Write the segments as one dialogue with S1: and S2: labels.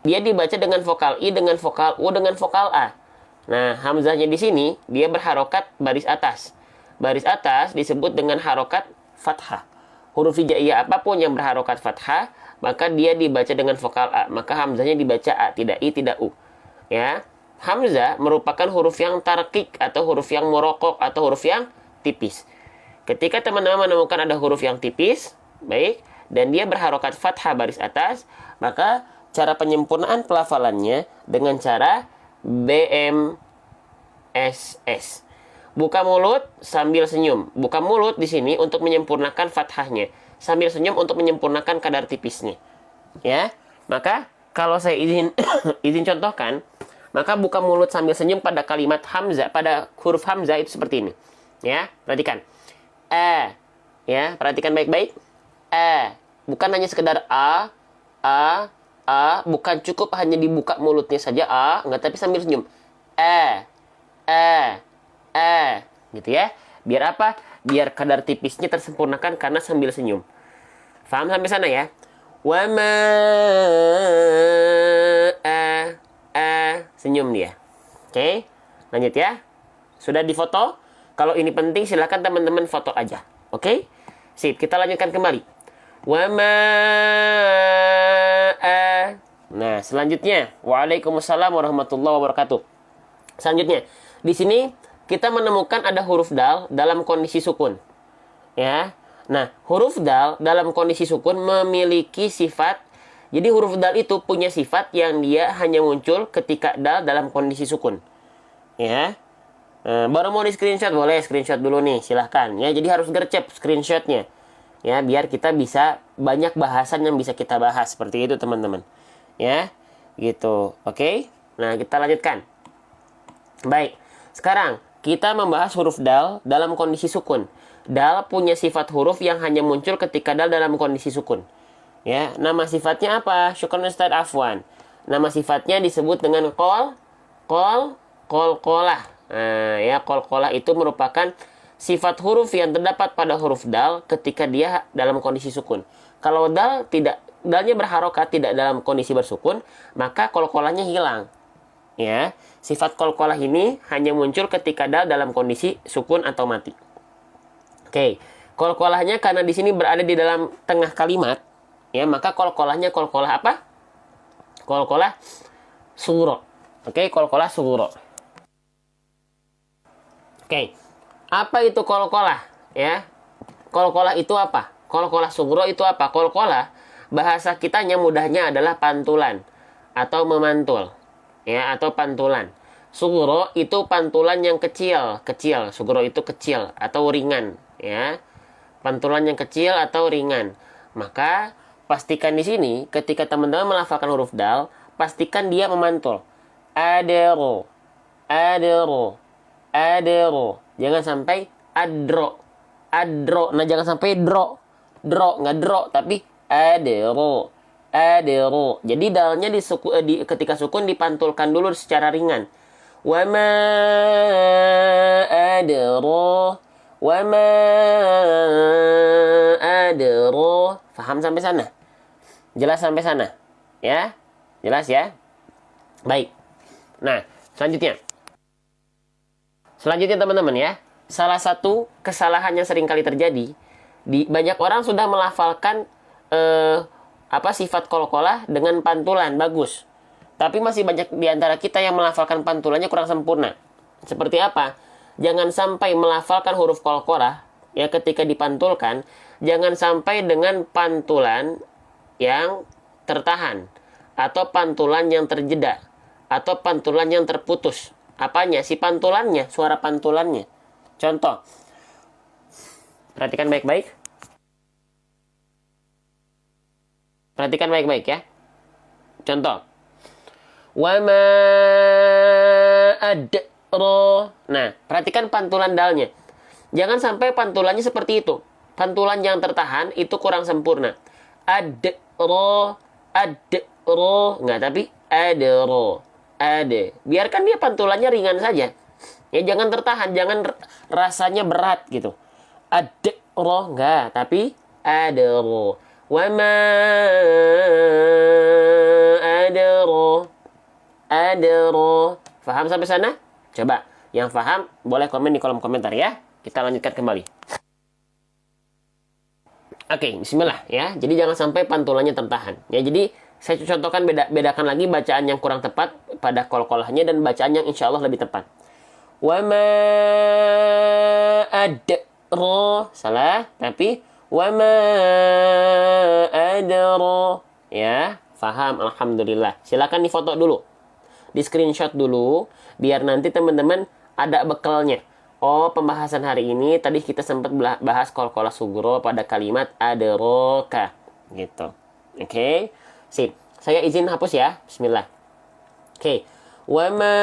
S1: dia dibaca dengan vokal I, dengan vokal U, dengan vokal A. Nah, hamzahnya di sini dia berharokat baris atas. Baris atas disebut dengan harokat fathah. Huruf hijaiyah apapun yang berharokat fathah, maka dia dibaca dengan vokal A. Maka hamzahnya dibaca A, tidak I, tidak U. Ya. Hamzah merupakan huruf yang tarkik atau huruf yang murokok atau huruf yang tipis. Ketika teman-teman menemukan ada huruf yang tipis, baik, dan dia berharokat fathah baris atas, maka cara penyempurnaan pelafalannya dengan cara BMSS. Buka mulut sambil senyum. Buka mulut di sini untuk menyempurnakan fathahnya. Sambil senyum untuk menyempurnakan kadar tipisnya. Ya. Maka kalau saya izin contohkan, maka buka mulut sambil senyum pada kalimat hamzah, pada huruf hamzah itu seperti ini. Ya, perhatikan. Ya, perhatikan baik-baik. Bukan hanya sekedar A, bukan cukup hanya dibuka mulutnya saja enggak, tapi sambil senyum. Gitu ya. Biar apa? Biar kadar tipisnya tersempurnakan karena sambil senyum. Faham sampai sana ya? Wa ma senyum dia. Oke. Lanjut ya. Sudah difoto? Kalau ini penting silahkan teman-teman foto aja. Oke? Sip, kita lanjutkan kembali. Wa ma Nah, selanjutnya, waalaikumsalam warahmatullahi wabarakatuh. Selanjutnya, di sini kita menemukan ada huruf dal dalam kondisi sukun. Ya. Nah, huruf dal dalam kondisi sukun memiliki sifat. Jadi huruf dal itu punya sifat yang dia hanya muncul ketika dal dalam kondisi sukun. Ya. Baru mau di screenshot, boleh screenshot dulu nih, silahkan. Ya, jadi harus gercep screenshotnya. Ya, biar kita bisa banyak bahasan yang bisa kita bahas seperti itu, teman-teman. Ya, gitu. Oke. Nah, kita lanjutkan. Baik. Sekarang kita membahas huruf dal dalam kondisi sukun. Dal punya sifat huruf yang hanya muncul ketika dal dalam kondisi sukun. Ya, nama sifatnya apa? Syukran Ustaz Afwan. Nama sifatnya disebut dengan qalqalah. Nah, ya, qalqalah itu merupakan sifat huruf yang terdapat pada huruf dal ketika dia dalam kondisi sukun. Kalau dalnya berharokat tidak dalam kondisi bersukun, maka qalqalahnya hilang. Ya, sifat qalqalah ini hanya muncul ketika dal dalam kondisi sukun atau mati. Oke, qalqalahnya karena di sini berada di dalam tengah kalimat, ya, maka qalqalahnya qalqalah apa? Qalqalah sughra. Oke, qalqalah sughra. Oke. Apa itu qalqalah? Ya. Qalqalah itu apa? Qalqalah sughra itu apa? Qalqalah bahasa kitanya mudahnya adalah pantulan atau memantul. Ya, atau pantulan. Sughra itu pantulan yang kecil. Sughra itu kecil atau ringan, ya. Pantulan yang kecil atau ringan. Maka pastikan di sini ketika teman-teman melafalkan huruf dal, pastikan dia memantul. Adro. Jangan sampai adro. Nah, jangan sampai dro. Nggak dro, tapi adro. Jadi dalnya ketika sukun dipantulkan dulu secara ringan. Wa ma adro. Faham sampai sana? Jelas sampai sana? Ya? Jelas ya? Baik. Nah, selanjutnya teman-teman ya. Salah satu kesalahan yang sering kali terjadi, banyak orang sudah melafalkan sifat qalqalah dengan pantulan bagus. Tapi masih banyak di antara kita yang melafalkan pantulannya kurang sempurna. Seperti apa? Jangan sampai melafalkan huruf qalqalah ya ketika dipantulkan, jangan sampai dengan pantulan yang tertahan atau pantulan yang terjeda atau pantulan yang terputus. Apanya? Si pantulannya, suara pantulannya. Contoh. Perhatikan baik-baik. Perhatikan baik-baik ya. Contoh. Wa ma adro. Nah, perhatikan pantulan dalnya. Jangan sampai pantulannya seperti itu. Pantulan yang tertahan itu kurang sempurna. Adro. Enggak, tapi adro. Biarkan dia pantulannya ringan saja. Ya, jangan tertahan, jangan rasanya berat gitu. Adro enggak, tapi adro. Wa ma adro. adro. Adro. Faham sampai sana? Coba, yang faham boleh komen di kolom komentar ya. Kita lanjutkan kembali. Oke, bismillah ya. Jadi jangan sampai pantulannya tertahan. Ya, jadi saya contohkan bedakan lagi bacaan yang kurang tepat pada qalqalahnya dan bacaan yang insya Allah lebih tepat. Wa ma adro. Salah, tapi wa ma adro. Ya, faham alhamdulillah. Silakan difoto dulu. Di screenshot dulu biar nanti teman-teman ada bekalnya. Oh, pembahasan hari ini tadi kita sempat bahas qalqalah sugro pada kalimat adraka gitu. Oke. Sip. Saya izin hapus ya. Bismillah. Oke. Wa ma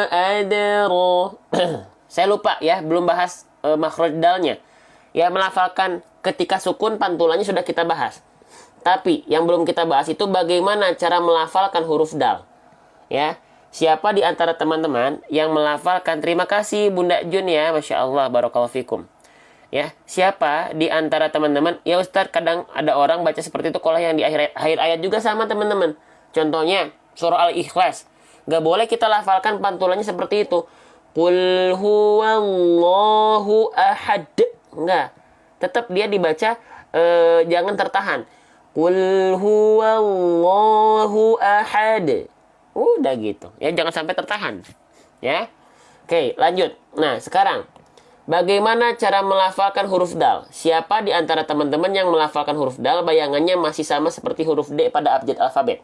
S1: adro. Saya lupa ya, belum bahas makhraj dalnya. Ya, melafalkan ketika sukun pantulannya sudah kita bahas. Tapi yang belum kita bahas itu bagaimana cara melafalkan huruf dal. Ya. Siapa di antara teman-teman yang melafalkan, terima kasih Bunda Jun ya, Masya Allah, barakallahu fikum. Ya, siapa di antara teman-teman, ya Ustadz kadang ada orang baca seperti itu kalau yang di akhir ayat juga sama teman-teman. Contohnya surah Al-Ikhlas. Gak boleh kita lafalkan pantulannya seperti itu. Qul huwallahu ahad. Enggak. Tetap dia dibaca jangan tertahan. Qul huwallahu ahad. Udah gitu. Ya, jangan sampai tertahan. Ya. Oke, lanjut. Nah, sekarang bagaimana cara melafalkan huruf dal? Siapa di antara teman-teman yang melafalkan huruf dal bayangannya masih sama seperti huruf D pada abjad alfabet?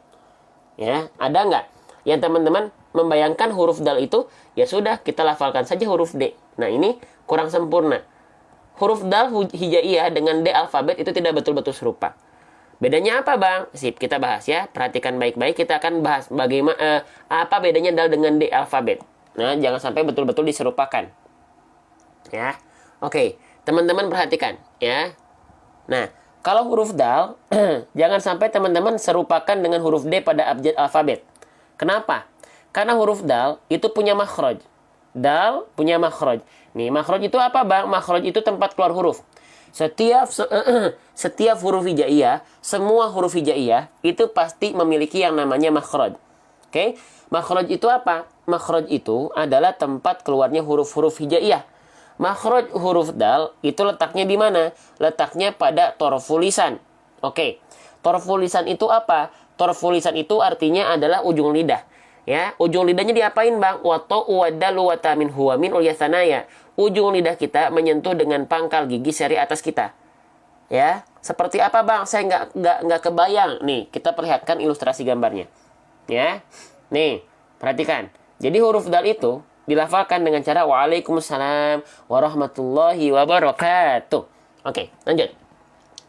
S1: Ya, ada nggak? Yang teman-teman membayangkan huruf dal itu, ya sudah, kita lafalkan saja huruf D. Nah, ini kurang sempurna. Huruf dal hijaiyah dengan D alfabet itu tidak betul-betul serupa. Bedanya apa, Bang? Sip, kita bahas ya. Perhatikan baik-baik, kita akan bahas bagaimana apa bedanya dal dengan D alfabet. Nah, jangan sampai betul-betul diserupakan. Ya. Oke, teman-teman perhatikan ya. Nah, kalau huruf dal jangan sampai teman-teman serupakan dengan huruf D pada abjad alfabet. Kenapa? Karena huruf dal itu punya makhraj. Dal punya makhraj. Nih, makhraj itu apa, Bang? Makhraj itu tempat keluar huruf. Setiap huruf hijaiyah, semua huruf hijaiyah itu pasti memiliki yang namanya makhraj. Oke? Makhraj itu apa? Makhraj itu adalah tempat keluarnya huruf-huruf hijaiyah. Makhraj huruf dal itu letaknya di mana? Letaknya pada torful lisan. Oke. Torful lisan itu apa? Torful lisan itu artinya adalah ujung lidah. Ya, ujung lidahnya diapain, Bang? Wato wadalu watamin huwa min ulyasanaya. Ujung lidah kita menyentuh dengan pangkal gigi seri atas kita. Ya, seperti apa, Bang? Saya nggak kebayang. Nih, kita perlihatkan ilustrasi gambarnya. Ya, nih, perhatikan. Jadi huruf dal itu dilafalkan dengan cara waalaikumsalam warahmatullahi wabarakatuh. Oke, lanjut.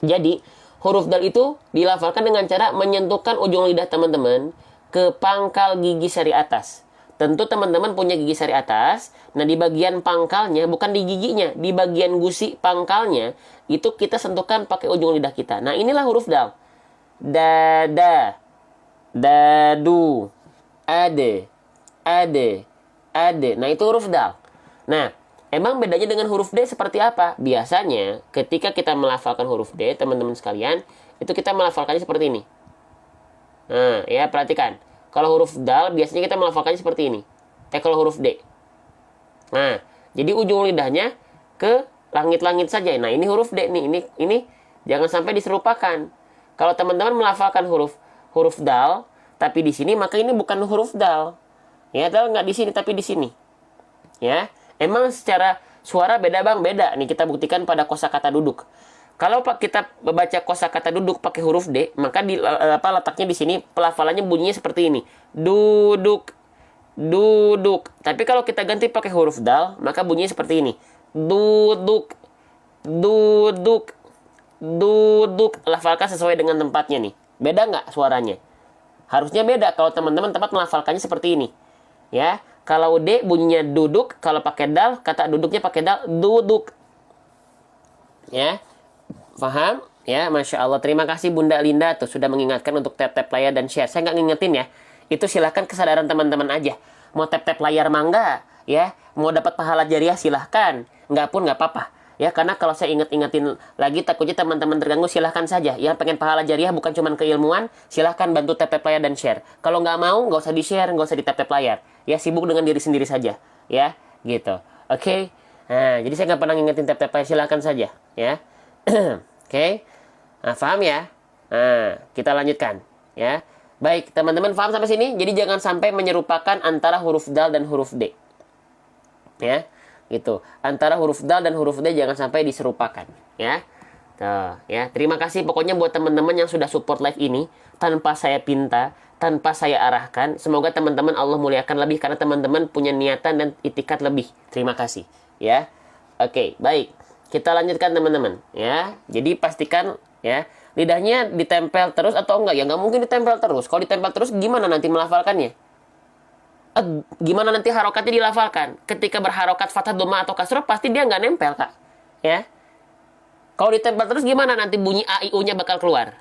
S1: Jadi huruf dal itu dilafalkan dengan cara menyentuhkan ujung lidah teman-teman ke pangkal gigi seri atas. Tentu teman-teman punya gigi seri atas. Nah, di bagian pangkalnya, bukan di giginya, di bagian gusi pangkalnya, itu kita sentuhkan pakai ujung lidah kita. Nah, inilah huruf dal. Dada, dadu, ade, ade, ade. Nah, itu huruf dal. Nah, emang bedanya dengan huruf D seperti apa? Biasanya, ketika kita melafalkan huruf D, teman-teman sekalian, itu kita melafalkannya seperti ini. Nah, ya, perhatikan. Kalau huruf dal biasanya kita melafalkannya seperti ini. Kalau huruf D. Nah, jadi ujung lidahnya ke langit-langit saja. Nah, ini huruf D nih. Ini jangan sampai diserupakan. Kalau teman-teman melafalkan huruf dal, tapi di sini maka ini bukan huruf dal. Ya, dal nggak di sini tapi di sini. Ya, emang secara suara beda, Bang, beda. Nih kita buktikan pada kosakata duduk. Kalau kita baca kosakata duduk pakai huruf D, maka letaknya di sini pelafalannya bunyinya seperti ini. Duduk, duduk. Tapi kalau kita ganti pakai huruf dal, maka bunyinya seperti ini. Duduk, duduk, duduk. Lafalkan sesuai dengan tempatnya nih. Beda nggak suaranya? Harusnya beda kalau teman-teman tempat melafalkannya seperti ini. Ya, kalau D bunyinya duduk, kalau pakai dal, kata duduknya pakai dal, duduk. Ya. Paham? Ya, Masya Allah. Terima kasih Bunda Linda tuh sudah mengingatkan untuk tap-tap layar dan share. Saya nggak ngingetin ya. Itu silahkan kesadaran teman-teman aja. Mau tap-tap layar mangga, ya. Mau dapat pahala jariah silahkan. Nggak pun nggak apa-apa. Ya, karena kalau saya ingat-ingatin lagi takutnya teman-teman terganggu, silahkan saja. Yang pengen pahala jariah bukan cuma keilmuan, silahkan bantu tap-tap layar dan share. Kalau nggak mau, nggak usah di-share, nggak usah di tap-tap layar. Ya, sibuk dengan diri sendiri saja. Ya, gitu. Oke? Nah, jadi saya nggak pernah ngingetin tap-tap layar, silahkan saja. Ya. Oke? Nah, paham ya? Nah, kita lanjutkan. Ya. Baik, teman-teman paham sampai sini? Jadi jangan sampai menyerupakan antara huruf dal dan huruf D. Ya. Gitu. Antara huruf dal dan huruf D jangan sampai diserupakan, ya. Tuh, ya. Terima kasih pokoknya buat teman-teman yang sudah support live ini tanpa saya pinta, tanpa saya arahkan. Semoga teman-teman Allah muliakan lebih karena teman-teman punya niatan dan itikat lebih. Terima kasih, ya. Oke, baik. Kita lanjutkan teman-teman, ya. Jadi pastikan ya, lidahnya ditempel terus atau enggak? Ya nggak mungkin ditempel terus. Kalau ditempel terus gimana nanti melafalkannya? Gimana nanti harokatnya dilafalkan? Ketika berharokat fathah, dhamma atau kasrah pasti dia nggak nempel, Kak. Ya. Kalau ditempel terus gimana nanti bunyi a i u-nya bakal keluar?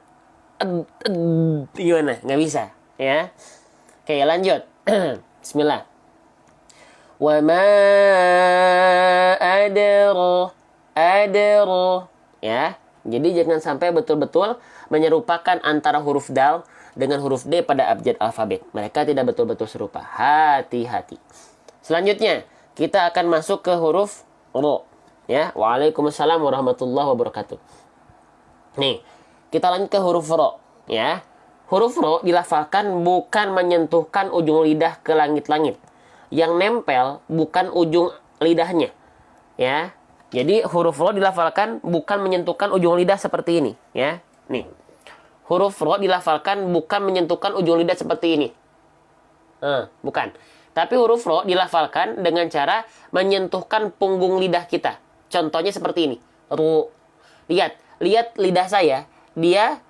S1: Gimana? Nggak bisa, ya. Oke, lanjut. Bismillah. Wa ma adro. Ya. Jadi jangan sampai betul-betul menyerupakan antara huruf dal dengan huruf D pada abjad alfabet. Mereka tidak betul-betul serupa. Hati-hati. Selanjutnya, kita akan masuk ke huruf ro. Ya, waalaikumsalam warahmatullahi wabarakatuh. Nih, kita lanjut ke huruf ro. Ya, huruf ro dilafalkan bukan menyentuhkan ujung lidah ke langit-langit. Yang nempel bukan ujung lidahnya. Ya, jadi huruf ro dilafalkan bukan menyentuhkan ujung lidah seperti ini. Ya, nih. Huruf ro dilafalkan bukan menyentuhkan ujung lidah seperti ini. Bukan. Tapi huruf ro dilafalkan dengan cara menyentuhkan punggung lidah kita. Contohnya seperti ini. Ru. Lihat lidah saya. Dia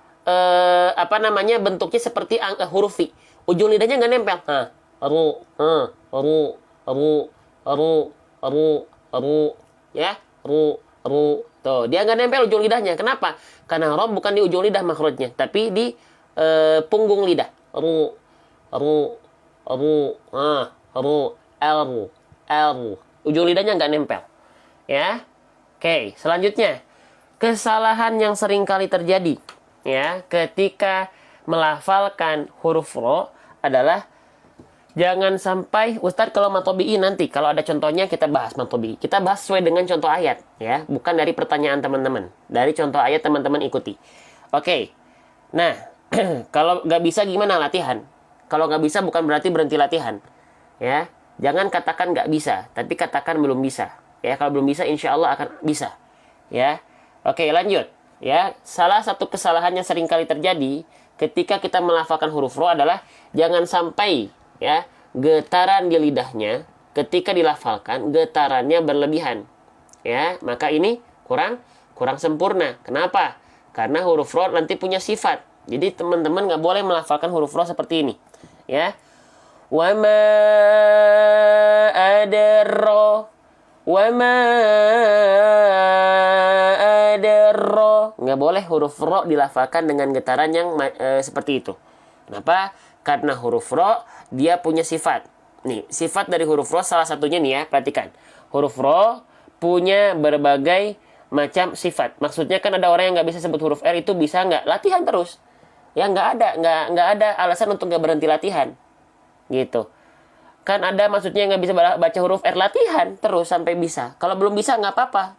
S1: bentuknya seperti huruf V. Ujung lidahnya nggak nempel. Ru. Ya. Ru. Tuh, dia nggak nempel ujung lidahnya. Kenapa? Karena ro bukan di ujung lidah makhrajnya, tapi di punggung lidah. Ru. Ujung lidahnya nggak nempel. Ya. Oke, selanjutnya. Kesalahan yang sering kali terjadi ya ketika melafalkan huruf ro adalah jangan sampai Ustadz kalau matobi'i nanti kalau ada contohnya kita bahas matobi'i. Kita bahas sesuai dengan contoh ayat ya, bukan dari pertanyaan teman-teman. Dari contoh ayat teman-teman ikuti. Oke. Nah, kalau nggak bisa gimana latihan? Kalau nggak bisa bukan berarti berhenti latihan. Ya, jangan katakan nggak bisa, tapi katakan belum bisa. Ya, kalau belum bisa insya Allah akan bisa. Ya. Oke, lanjut. Ya, salah satu kesalahan yang sering kali terjadi ketika kita melafalkan huruf ro adalah jangan sampai ya getaran di lidahnya ketika dilafalkan getarannya berlebihan. Ya, maka ini kurang sempurna. Kenapa? Karena huruf ro nanti punya sifat. Jadi teman-teman nggak boleh melafalkan huruf ro seperti ini. Ya. Wa ma adro. Wa ma adro. Nggak boleh huruf ro dilafalkan dengan getaran yang seperti itu. Kenapa? Karena huruf ro dia punya sifat. Nih, sifat dari huruf ro salah satunya nih ya, perhatikan. Huruf ro punya berbagai macam sifat. Maksudnya kan ada orang yang nggak bisa sebut huruf R, itu bisa nggak? Latihan terus. Ya nggak ada alasan untuk nggak berhenti latihan. Gitu. Kan ada maksudnya nggak bisa baca huruf R, latihan terus sampai bisa. Kalau belum bisa nggak apa-apa.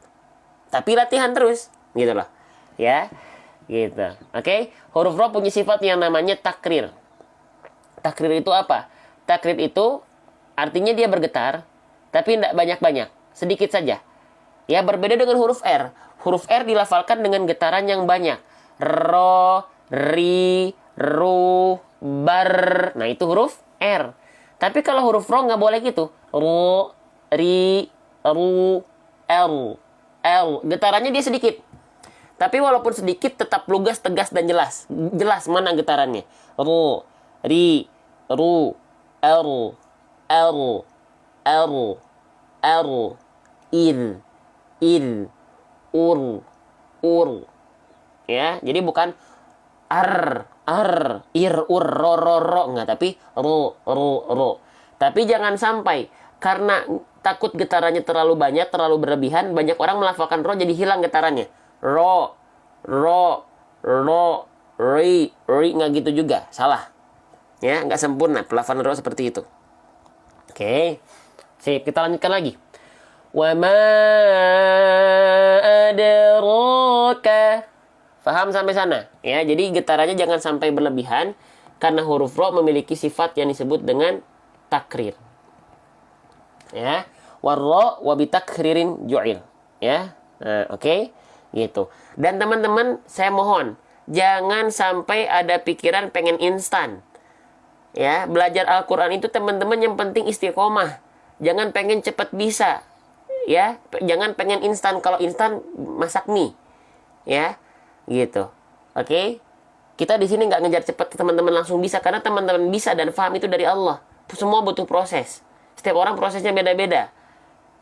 S1: Tapi latihan terus. Gitu loh. Ya. Gitu. Oke. Huruf ro punya sifat yang namanya takrir. Takrir itu apa? Takrir itu artinya dia bergetar, tapi tidak banyak-banyak, sedikit saja. Ya, berbeda dengan huruf R. Huruf R dilafalkan dengan getaran yang banyak. Ro, ri, ru, bar. Nah, itu huruf R. Tapi kalau huruf ro nggak boleh gitu. Ru, ri, ru, l. Getarannya dia sedikit. Tapi walaupun sedikit tetap lugas, tegas, dan jelas. Jelas mana getarannya. Ru, ri, ru, l, in, ur. Ya, jadi bukan ar, ir, ur, ro, enggak, tapi ru. Tapi jangan sampai karena takut getarannya terlalu banyak, terlalu berlebihan, banyak orang melafalkan ro jadi hilang getarannya. Ro, ro, ro, ri, nggak gitu juga, salah. Ya, nggak sempurna pelafalan ro seperti itu. Oke, sip, kita lanjutkan lagi. Wa ma adraka. Faham sampai sana? Ya, jadi getarannya jangan sampai berlebihan karena huruf ro memiliki sifat yang disebut dengan takrir. Ya, warro wa bitakririn ju'il. Ya. Nah, oke. Gitu. Dan teman-teman, saya mohon jangan sampai ada pikiran pengen instan. Ya, belajar Al-Qur'an itu teman-teman yang penting istiqomah. Jangan pengen cepat bisa. Ya, jangan pengen instan. Kalau instan masak mie. Ya. Gitu. Oke? Kita di sini nggak ngejar cepat teman-teman langsung bisa, karena teman-teman bisa dan paham itu dari Allah. Semua butuh proses. Setiap orang prosesnya beda-beda.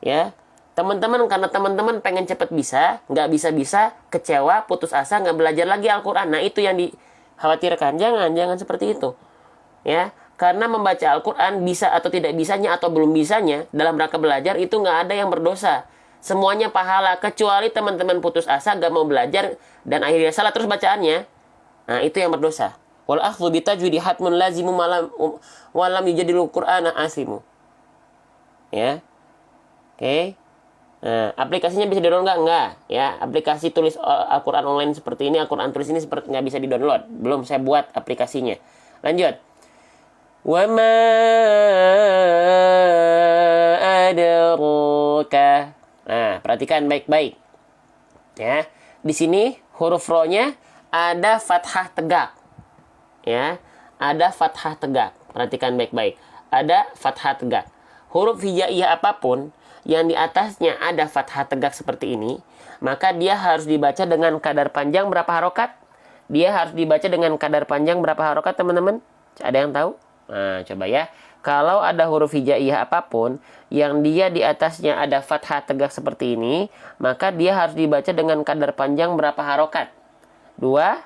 S1: Ya. Teman-teman, karena teman-teman pengen cepat bisa, nggak bisa-bisa, kecewa, putus asa, nggak belajar lagi Al-Qur'an. Nah, itu yang dikhawatirkan. Jangan seperti itu. Ya. Karena membaca Al-Qur'an bisa atau tidak bisanya atau belum bisanya dalam rangka belajar itu nggak ada yang berdosa. Semuanya pahala, kecuali teman-teman putus asa, nggak mau belajar dan akhirnya salah terus bacaannya. Nah, itu yang berdosa. Wal akhdhu bitajwidi hatmun lazimu walam yujadilul Qur'ana asimu. Ya. Oke. Nah, aplikasinya bisa di-download nggak? Nggak. Ya, aplikasi tulis Al-Qur'an online seperti ini, Al-Qur'an tulis ini seperti nggak bisa di-download. Belum saya buat aplikasinya. Lanjut. Wa ma adraka. Nah, perhatikan baik-baik. Ya. Di sini huruf ro-nya ada fathah tegak. Ya, ada fathah tegak. Perhatikan baik-baik. Ada fathah tegak. Huruf hijaiyah apapun yang di atasnya ada fathah tegak seperti ini, maka dia harus dibaca dengan kadar panjang berapa harokat? Dia harus dibaca dengan kadar panjang berapa harokat, teman-teman? Ada yang tahu? Nah, coba ya. Kalau ada huruf hijaiyah apapun yang dia di atasnya ada fathah tegak seperti ini, maka dia harus dibaca dengan kadar panjang berapa harokat? Dua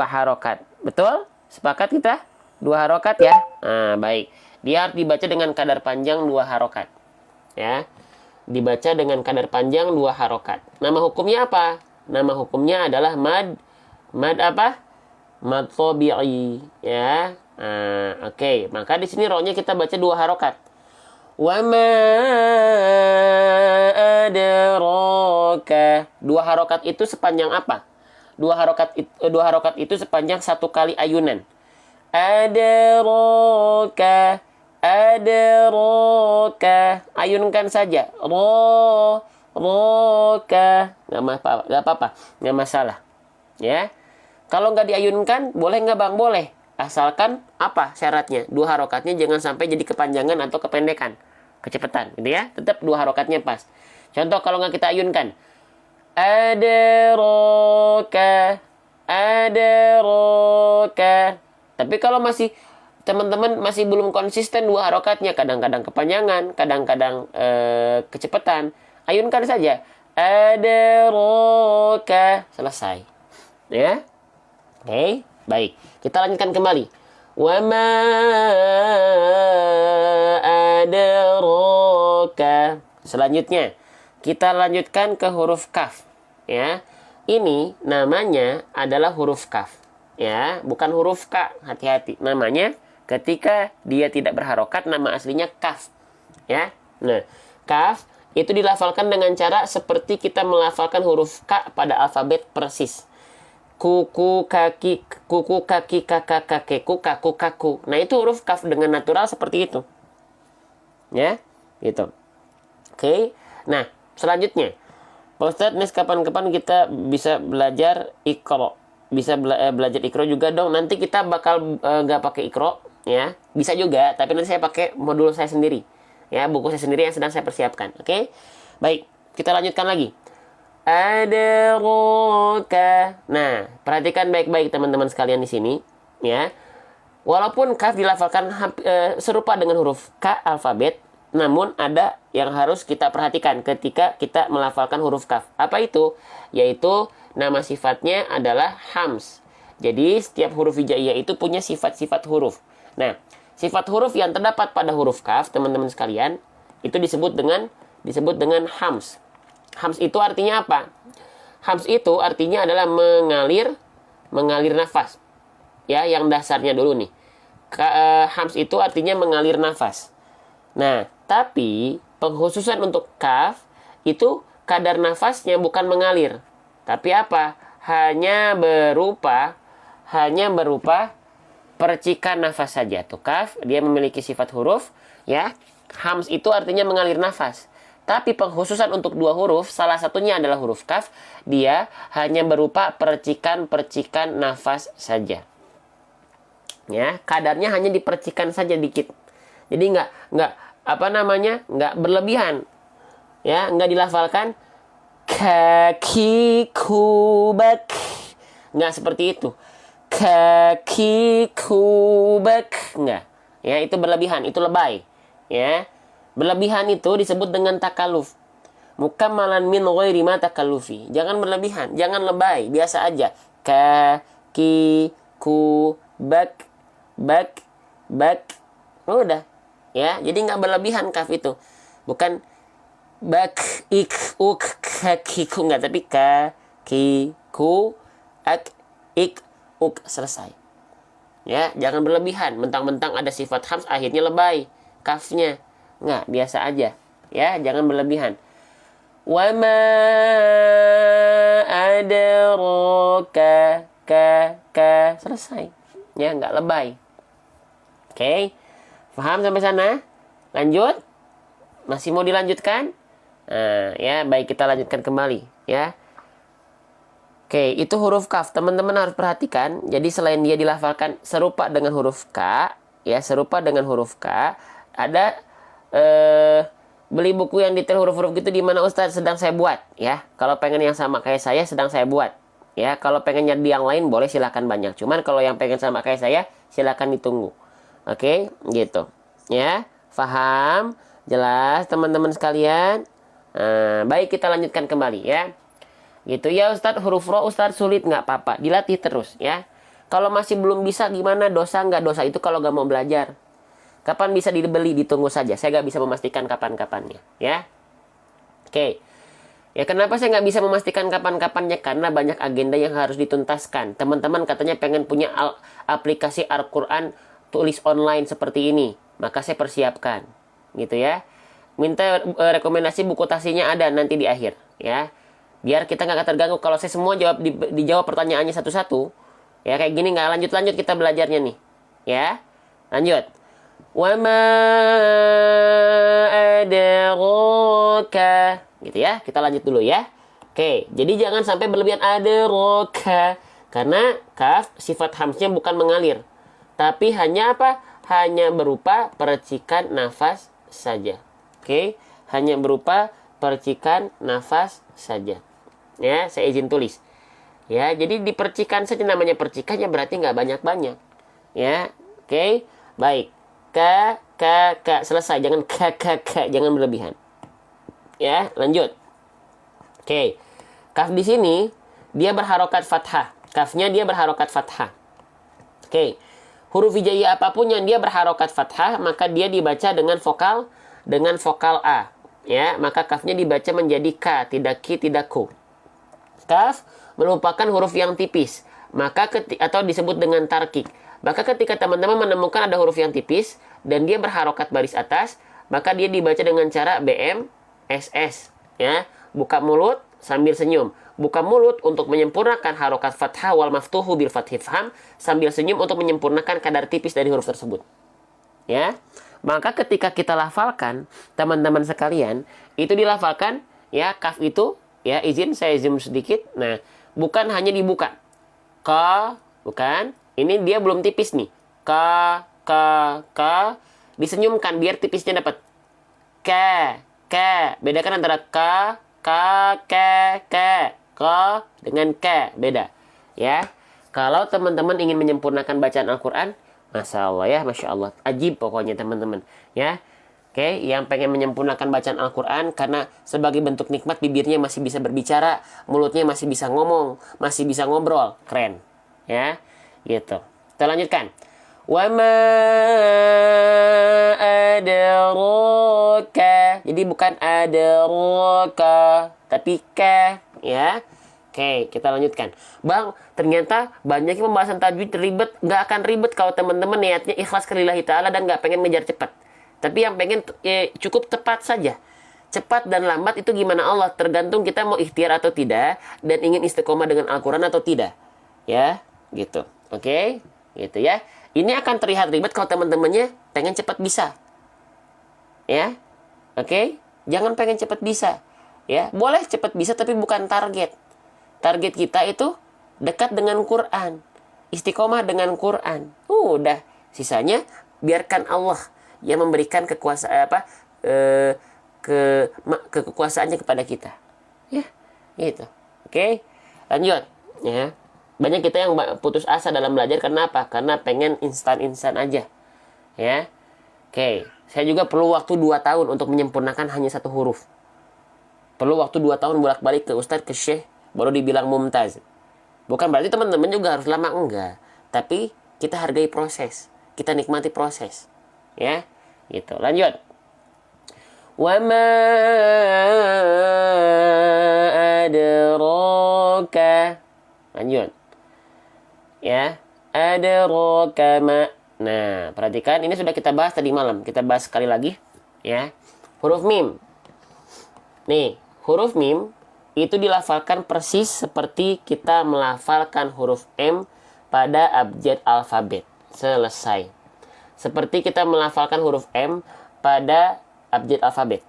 S1: harokat. Betul? Sepakat kita? 2 harokat ya? Nah, baik. Dia harus dibaca dengan kadar panjang 2 harokat. Ya. Dibaca dengan kadar panjang 2 harokat. Nama hukumnya apa? Nama hukumnya adalah mad apa? Mad tabi'i. Ya. Nah, oke. Maka di sini ro-nya kita baca 2 harokat. Wa ma adraka. 2 harokat itu sepanjang apa? 2 harokat itu sepanjang 1 kali ayunan. Adraka. Ayunkan saja. Roka. Nggak apa-apa. Nggak masalah. Ya. Kalau nggak diayunkan, boleh nggak bang? Boleh. Asalkan apa syaratnya? 2 harokatnya jangan sampai jadi kepanjangan atau kependekan. Kecepatan. Gitu ya. Tetap 2 harokatnya pas. Contoh kalau nggak kita ayunkan. Adraka. Tapi kalau teman-teman masih belum konsisten 2 harokatnya, kadang-kadang kepanjangan, kadang-kadang kecepatan, ayunkan saja. Adraka. Selesai. Ya. Oke, baik. Kita lanjutkan kembali. Wa ma adraka. Selanjutnya, kita lanjutkan ke huruf kaf. Ya. Ini namanya adalah huruf kaf. Ya, bukan huruf K. Hati-hati. Namanya ketika dia tidak berharokat, nama aslinya kaf. Ya. Nah, kaf itu dilafalkan dengan cara seperti kita melafalkan huruf K pada alfabet persis. Kuku, kaki, kakak, kakeku, kaku, kaku. Nah, itu huruf kaf dengan natural seperti itu. Ya, gitu. Oke. Nah, selanjutnya. Pak Ustadz, nes kapan-kapan kita bisa belajar Iqra. Bisa belajar Iqra juga dong. Nanti kita bakal nggak pakai Iqra. Ya, bisa juga, tapi nanti saya pakai modul saya sendiri. Ya, buku saya sendiri yang sedang saya persiapkan. Oke? Baik, kita lanjutkan lagi. Adraka. Nah, perhatikan baik-baik teman-teman sekalian di sini, ya. Walaupun kaf dilafalkan serupa dengan huruf K alfabet, namun ada yang harus kita perhatikan ketika kita melafalkan huruf kaf. Apa itu? Yaitu nama sifatnya adalah hams. Jadi setiap huruf hijaiyah itu punya sifat-sifat huruf. Nah, sifat huruf yang terdapat pada huruf kaf, teman-teman sekalian, Itu disebut dengan hams. Hams itu artinya apa? Hams itu artinya adalah mengalir nafas. Ya, yang dasarnya dulu nih. Hams itu artinya mengalir nafas. Nah, tapi pengkhususan untuk kaf itu kadar nafasnya bukan mengalir. Tapi apa? Hanya berupa percikan nafas saja. Tuh kaf, dia memiliki sifat huruf, ya. Hams itu artinya mengalir nafas. Tapi pengkhususan untuk dua huruf, salah satunya adalah huruf kaf, dia hanya berupa percikan-percikan nafas saja. Ya, kadarnya hanya dipercikan saja dikit. Jadi nggak berlebihan. Ya, nggak dilafalkan kaki kubak. Nggak seperti itu. Kaki kubak. Nggak. Ya, itu berlebihan, itu lebay. Ya. Berlebihan itu disebut dengan takaluf. Mukammalan min ghairi ma takallufi. Jangan berlebihan, jangan lebay, biasa aja. Kaki kubak. Bak. Udah. Ya, jadi nggak berlebihan kaf itu. Bukan bak, ik, uk, kakiku, nggak, tapi kakiku, ak, ik, uk, selesai. Ya, jangan berlebihan. Mentang-mentang ada sifat hams akhirnya lebay kafnya. Nggak, biasa aja. Ya, jangan berlebihan. Wa ma adraka ka selesai. Ya, nggak lebay. Oke. Paham sampai sana? Lanjut? Masih mau dilanjutkan? Nah, ya, baik, kita lanjutkan kembali, ya. Oke, itu huruf kaf. Teman-teman harus perhatikan. Jadi selain dia dilafalkan serupa dengan huruf K, ya, serupa dengan huruf K, ada beli buku yang detail huruf-huruf gitu di mana Ustadz sedang saya buat, ya. Kalau pengen yang sama kayak saya sedang saya buat. Ya, kalau pengen nyari yang lain boleh, silahkan banyak. Cuman kalau yang pengen sama kayak saya, silahkan ditunggu. Oke, gitu. Ya, paham? Jelas teman-teman sekalian? Baik, kita lanjutkan kembali, ya. Gitu ya Ustadz, huruf ro Ustadz sulit, nggak apa-apa, dilatih terus, ya. Kalau masih belum bisa gimana, dosa nggak dosa itu kalau nggak mau belajar. Kapan bisa dibeli, ditunggu saja. Saya nggak bisa memastikan kapan-kapannya, ya. Oke. Ya, kenapa saya nggak bisa memastikan kapan-kapannya? Karena banyak agenda yang harus dituntaskan. Teman-teman katanya pengen punya aplikasi Al-Quran tulis online seperti ini. Maka saya persiapkan. Gitu ya. Minta rekomendasi buku tafsirnya ada nanti di akhir, ya. Biar kita nggak terganggu kalau saya semua dijawab pertanyaannya satu-satu. Ya, kayak gini nggak lanjut-lanjut kita belajarnya nih. Ya. Lanjut. Wa ma adraka. Gitu ya. Kita lanjut dulu ya. Oke, jadi jangan sampai berlebihan adraka. Karena kaf sifat hamsnya bukan mengalir. Tapi hanya apa? Hanya berupa percikan nafas saja. Oke, hanya berupa percikan nafas saja. Ya, saya izin tulis. Ya, jadi dipercikan saja, namanya percikannya berarti nggak banyak-banyak. Ya, oke, baik. Ka, selesai. Jangan jangan berlebihan. Ya, lanjut. Oke, kaf di sini dia berharokat fathah. Kafnya dia berharokat fathah. Oke. Huruf hijaiyah apapun yang dia berharokat fathah, maka dia dibaca dengan vokal A. Ya, maka kafnya dibaca menjadi K, tidak Ki, tidak Ku. Kaf merupakan huruf yang tipis, atau disebut dengan tarkik. Maka ketika teman-teman menemukan ada huruf yang tipis dan dia berharokat baris atas, maka dia dibaca dengan cara BM SS. Ya, buka mulut sambil senyum. Buka mulut untuk menyempurnakan harokat fathah wal maftuhu bil fathhi faham, sambil senyum untuk menyempurnakan kadar tipis dari huruf tersebut. Ya. Maka ketika kita lafalkan, teman-teman sekalian, itu dilafalkan, ya, kaf itu, ya, izin saya zoom sedikit. Nah, bukan hanya dibuka. Ka, bukan. Ini dia belum tipis nih. Ka, disenyumkan biar tipisnya dapat. Ka. Bedakan antara ka, Ka dengan K, beda. Ya. Kalau teman-teman ingin menyempurnakan bacaan Al-Quran, Masya Allah ya, Masya Allah. Ajib pokoknya teman-teman. Ya. Oke, yang pengen menyempurnakan bacaan Al-Quran karena sebagai bentuk nikmat bibirnya masih bisa berbicara, mulutnya masih bisa ngomong, masih bisa ngobrol. Keren. Ya. Gitu. Kita lanjutkan. Wa ma adraka. Jadi bukan adraka, tapi ka, ya. Oke, kita lanjutkan. Bang, ternyata banyak pembahasan tajwid ribet. Nggak akan ribet kalau teman-teman niatnya ikhlas lillahi ta'ala dan nggak pengen ngejar cepat. Tapi yang pengen cukup tepat saja. Cepat dan lambat itu gimana Allah, tergantung kita mau ikhtiar atau tidak dan ingin istiqomah dengan Al-Quran atau tidak. Ya, gitu. Oke, gitu ya. Ini akan terlihat ribet kalau teman-temannya pengen cepat bisa. Ya, oke. Jangan pengen cepat bisa. Ya, boleh cepat bisa tapi bukan target. Target kita itu dekat dengan Quran, istiqomah dengan Quran. Udah, sisanya biarkan Allah yang memberikan kekuasaan kekuasaannya kepada kita. Ya, gitu. Oke, lanjut. Ya, banyak kita yang putus asa dalam belajar karena apa? Karena pengen instan-instan aja. Ya, oke. Saya juga perlu waktu 2 tahun untuk menyempurnakan hanya 1 huruf. Perlu waktu 2 tahun bolak-balik ke Ustadz, ke Syekh, baru dibilang mumtaz. Bukan berarti teman-teman juga harus lama, enggak. Tapi kita hargai proses, kita nikmati proses. Ya, gitu. Lanjut. Wa ma adraka. Lanjut. Ya, adraka ma. Nah, perhatikan ini sudah kita bahas tadi malam. Kita bahas sekali lagi, ya. Huruf mim. Nih, huruf mim itu dilafalkan persis seperti kita melafalkan huruf M pada abjad alfabet. Selesai. Seperti kita melafalkan huruf M pada abjad alfabet.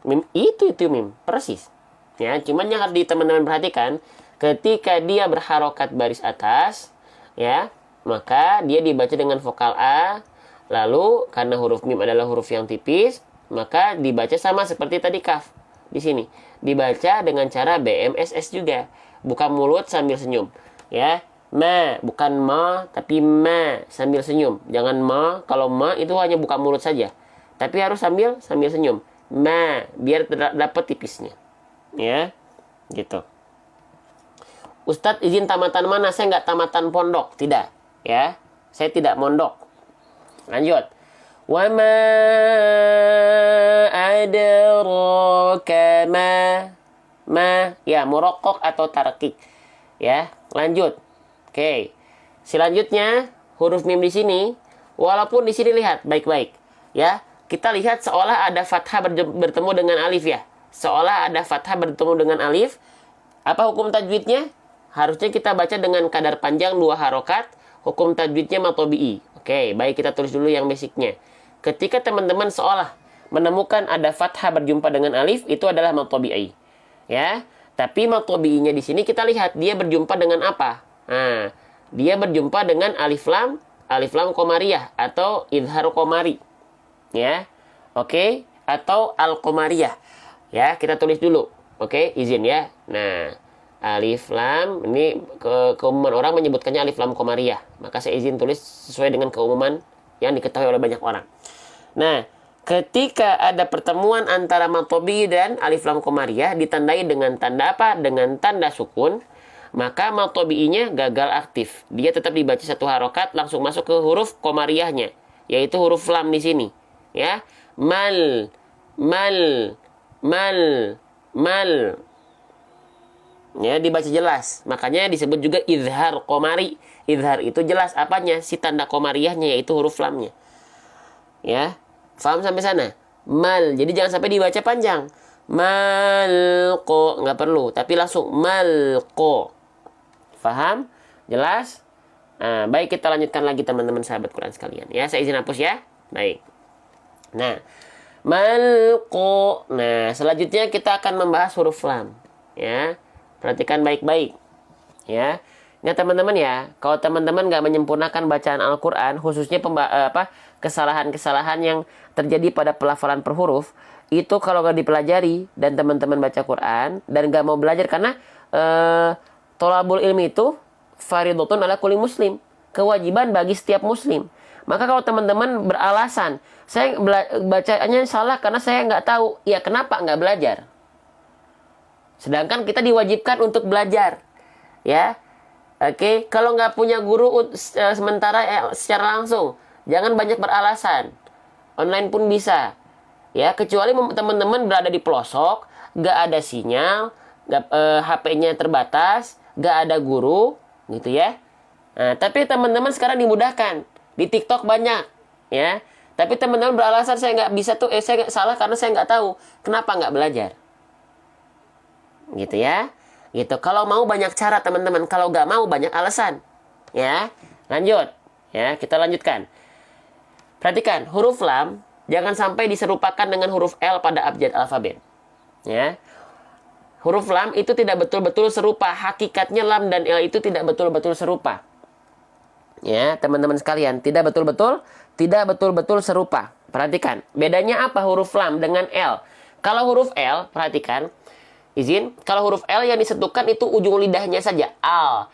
S1: Mim itu mim, persis. Ya, cuman yang harus teman-teman perhatikan, ketika dia berharokat baris atas, ya, maka dia dibaca dengan vokal A. Lalu karena huruf mim adalah huruf yang tipis, maka dibaca sama seperti tadi kaf. Di sini dibaca dengan cara BMSS juga, buka mulut sambil senyum, ya. Ma, bukan ma tapi ma sambil senyum. Jangan ma, kalau ma itu hanya buka mulut saja, tapi harus sambil senyum. Ma, biar dapat tipisnya, ya, gitu. Ustadz izin tamatan mana? Saya nggak tamatan pondok, tidak, ya. Saya tidak mondok. Lanjut. Wa ma adraka ma, ya, murokok atau tarkik, ya. Lanjut. Oke. Selanjutnya huruf mim di sini, walaupun di sini lihat baik-baik, ya. Kita lihat seolah ada fathah bertemu dengan alif, ya. Seolah ada fathah bertemu dengan alif. Apa hukum tajwidnya? Harusnya kita baca dengan kadar panjang 2 harokat. Hukum tajwidnya matobi'i. Oke, baik, kita tulis dulu yang basicnya. Ketika teman-teman seolah menemukan ada fathah berjumpa dengan alif, itu adalah matobi'i. Ya, tapi matobi'inya di sini kita lihat dia berjumpa dengan apa? Nah, dia berjumpa dengan alif lam qamariyah atau idhar qamari. Ya. Oke, atau al-qamariyah. Ya, kita tulis dulu. Oke, izin ya. Nah, alif lam ini keumuman orang menyebutkannya alif lam qamariyah. Maka saya izin tulis sesuai dengan keumuman yang diketahui oleh banyak orang. Nah, ketika ada pertemuan antara matobi dan alif lam qamariyah ditandai dengan tanda apa? Dengan tanda sukun, maka matobi'inya gagal aktif. Dia tetap dibaca 1 harokat langsung masuk ke huruf qamariyahnya, yaitu huruf lam di sini. Ya, mal. Ya, dibaca jelas. Makanya disebut juga izhar qamari. Izhar itu jelas apanya? Si tanda qamariyahnya, yaitu huruf lamnya. Ya, paham sampai sana? Mal. Jadi jangan sampai dibaca panjang. Malqo, nggak perlu, tapi langsung malqo. Paham? Jelas? Nah, baik, kita lanjutkan lagi teman-teman sahabat Quran sekalian. Ya, saya izin hapus ya. Baik. Nah, malqo. Nah, selanjutnya kita akan membahas huruf lam. Ya, perhatikan baik-baik. Ya, nah teman-teman ya, kalau teman-teman nggak menyempurnakan bacaan Al-Quran, khususnya kesalahan-kesalahan yang terjadi pada pelafalan per huruf, itu kalau nggak dipelajari dan teman-teman baca Quran dan nggak mau belajar, karena tolabul ilmi itu faridotun ala kulli muslim, kewajiban bagi setiap muslim. Maka kalau teman-teman beralasan, saya bacanya salah karena saya nggak tahu, ya kenapa nggak belajar? Sedangkan kita diwajibkan untuk belajar, ya. Oke, kalau nggak punya guru sementara secara langsung, jangan banyak beralasan. Online pun bisa. Ya, kecuali teman-teman berada di pelosok, nggak ada sinyal, HP-nya terbatas, nggak ada guru, gitu ya. Nah, tapi teman-teman sekarang dimudahkan. Di TikTok banyak, ya. Tapi teman-teman beralasan saya nggak bisa tuh, saya salah karena saya nggak tahu. Kenapa nggak belajar? Gitu ya. Gitu. Kalau mau banyak cara teman-teman, kalau nggak mau banyak alasan. Ya, lanjut. Ya, kita lanjutkan. Perhatikan, huruf lam jangan sampai diserupakan dengan huruf L pada abjad alfabet. Ya. Huruf lam itu tidak betul-betul serupa. Hakikatnya lam dan L itu tidak betul-betul serupa. Ya, teman-teman sekalian, tidak betul-betul serupa. Perhatikan, bedanya apa huruf lam dengan L? Kalau huruf L, perhatikan, kalau huruf L yang disentuhkan itu ujung lidahnya saja. Al,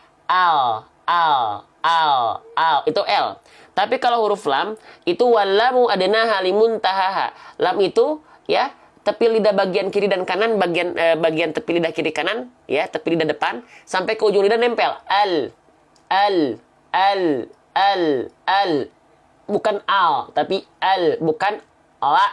S1: itu L. Tapi kalau huruf lam itu walamu adnaha limuntahaha. Lam itu ya tepi lidah bagian kiri dan kanan, bagian tepi lidah kiri kanan, ya tepi lidah depan sampai ke ujung lidah nempel. Al. Bukan al, tapi al, bukan la,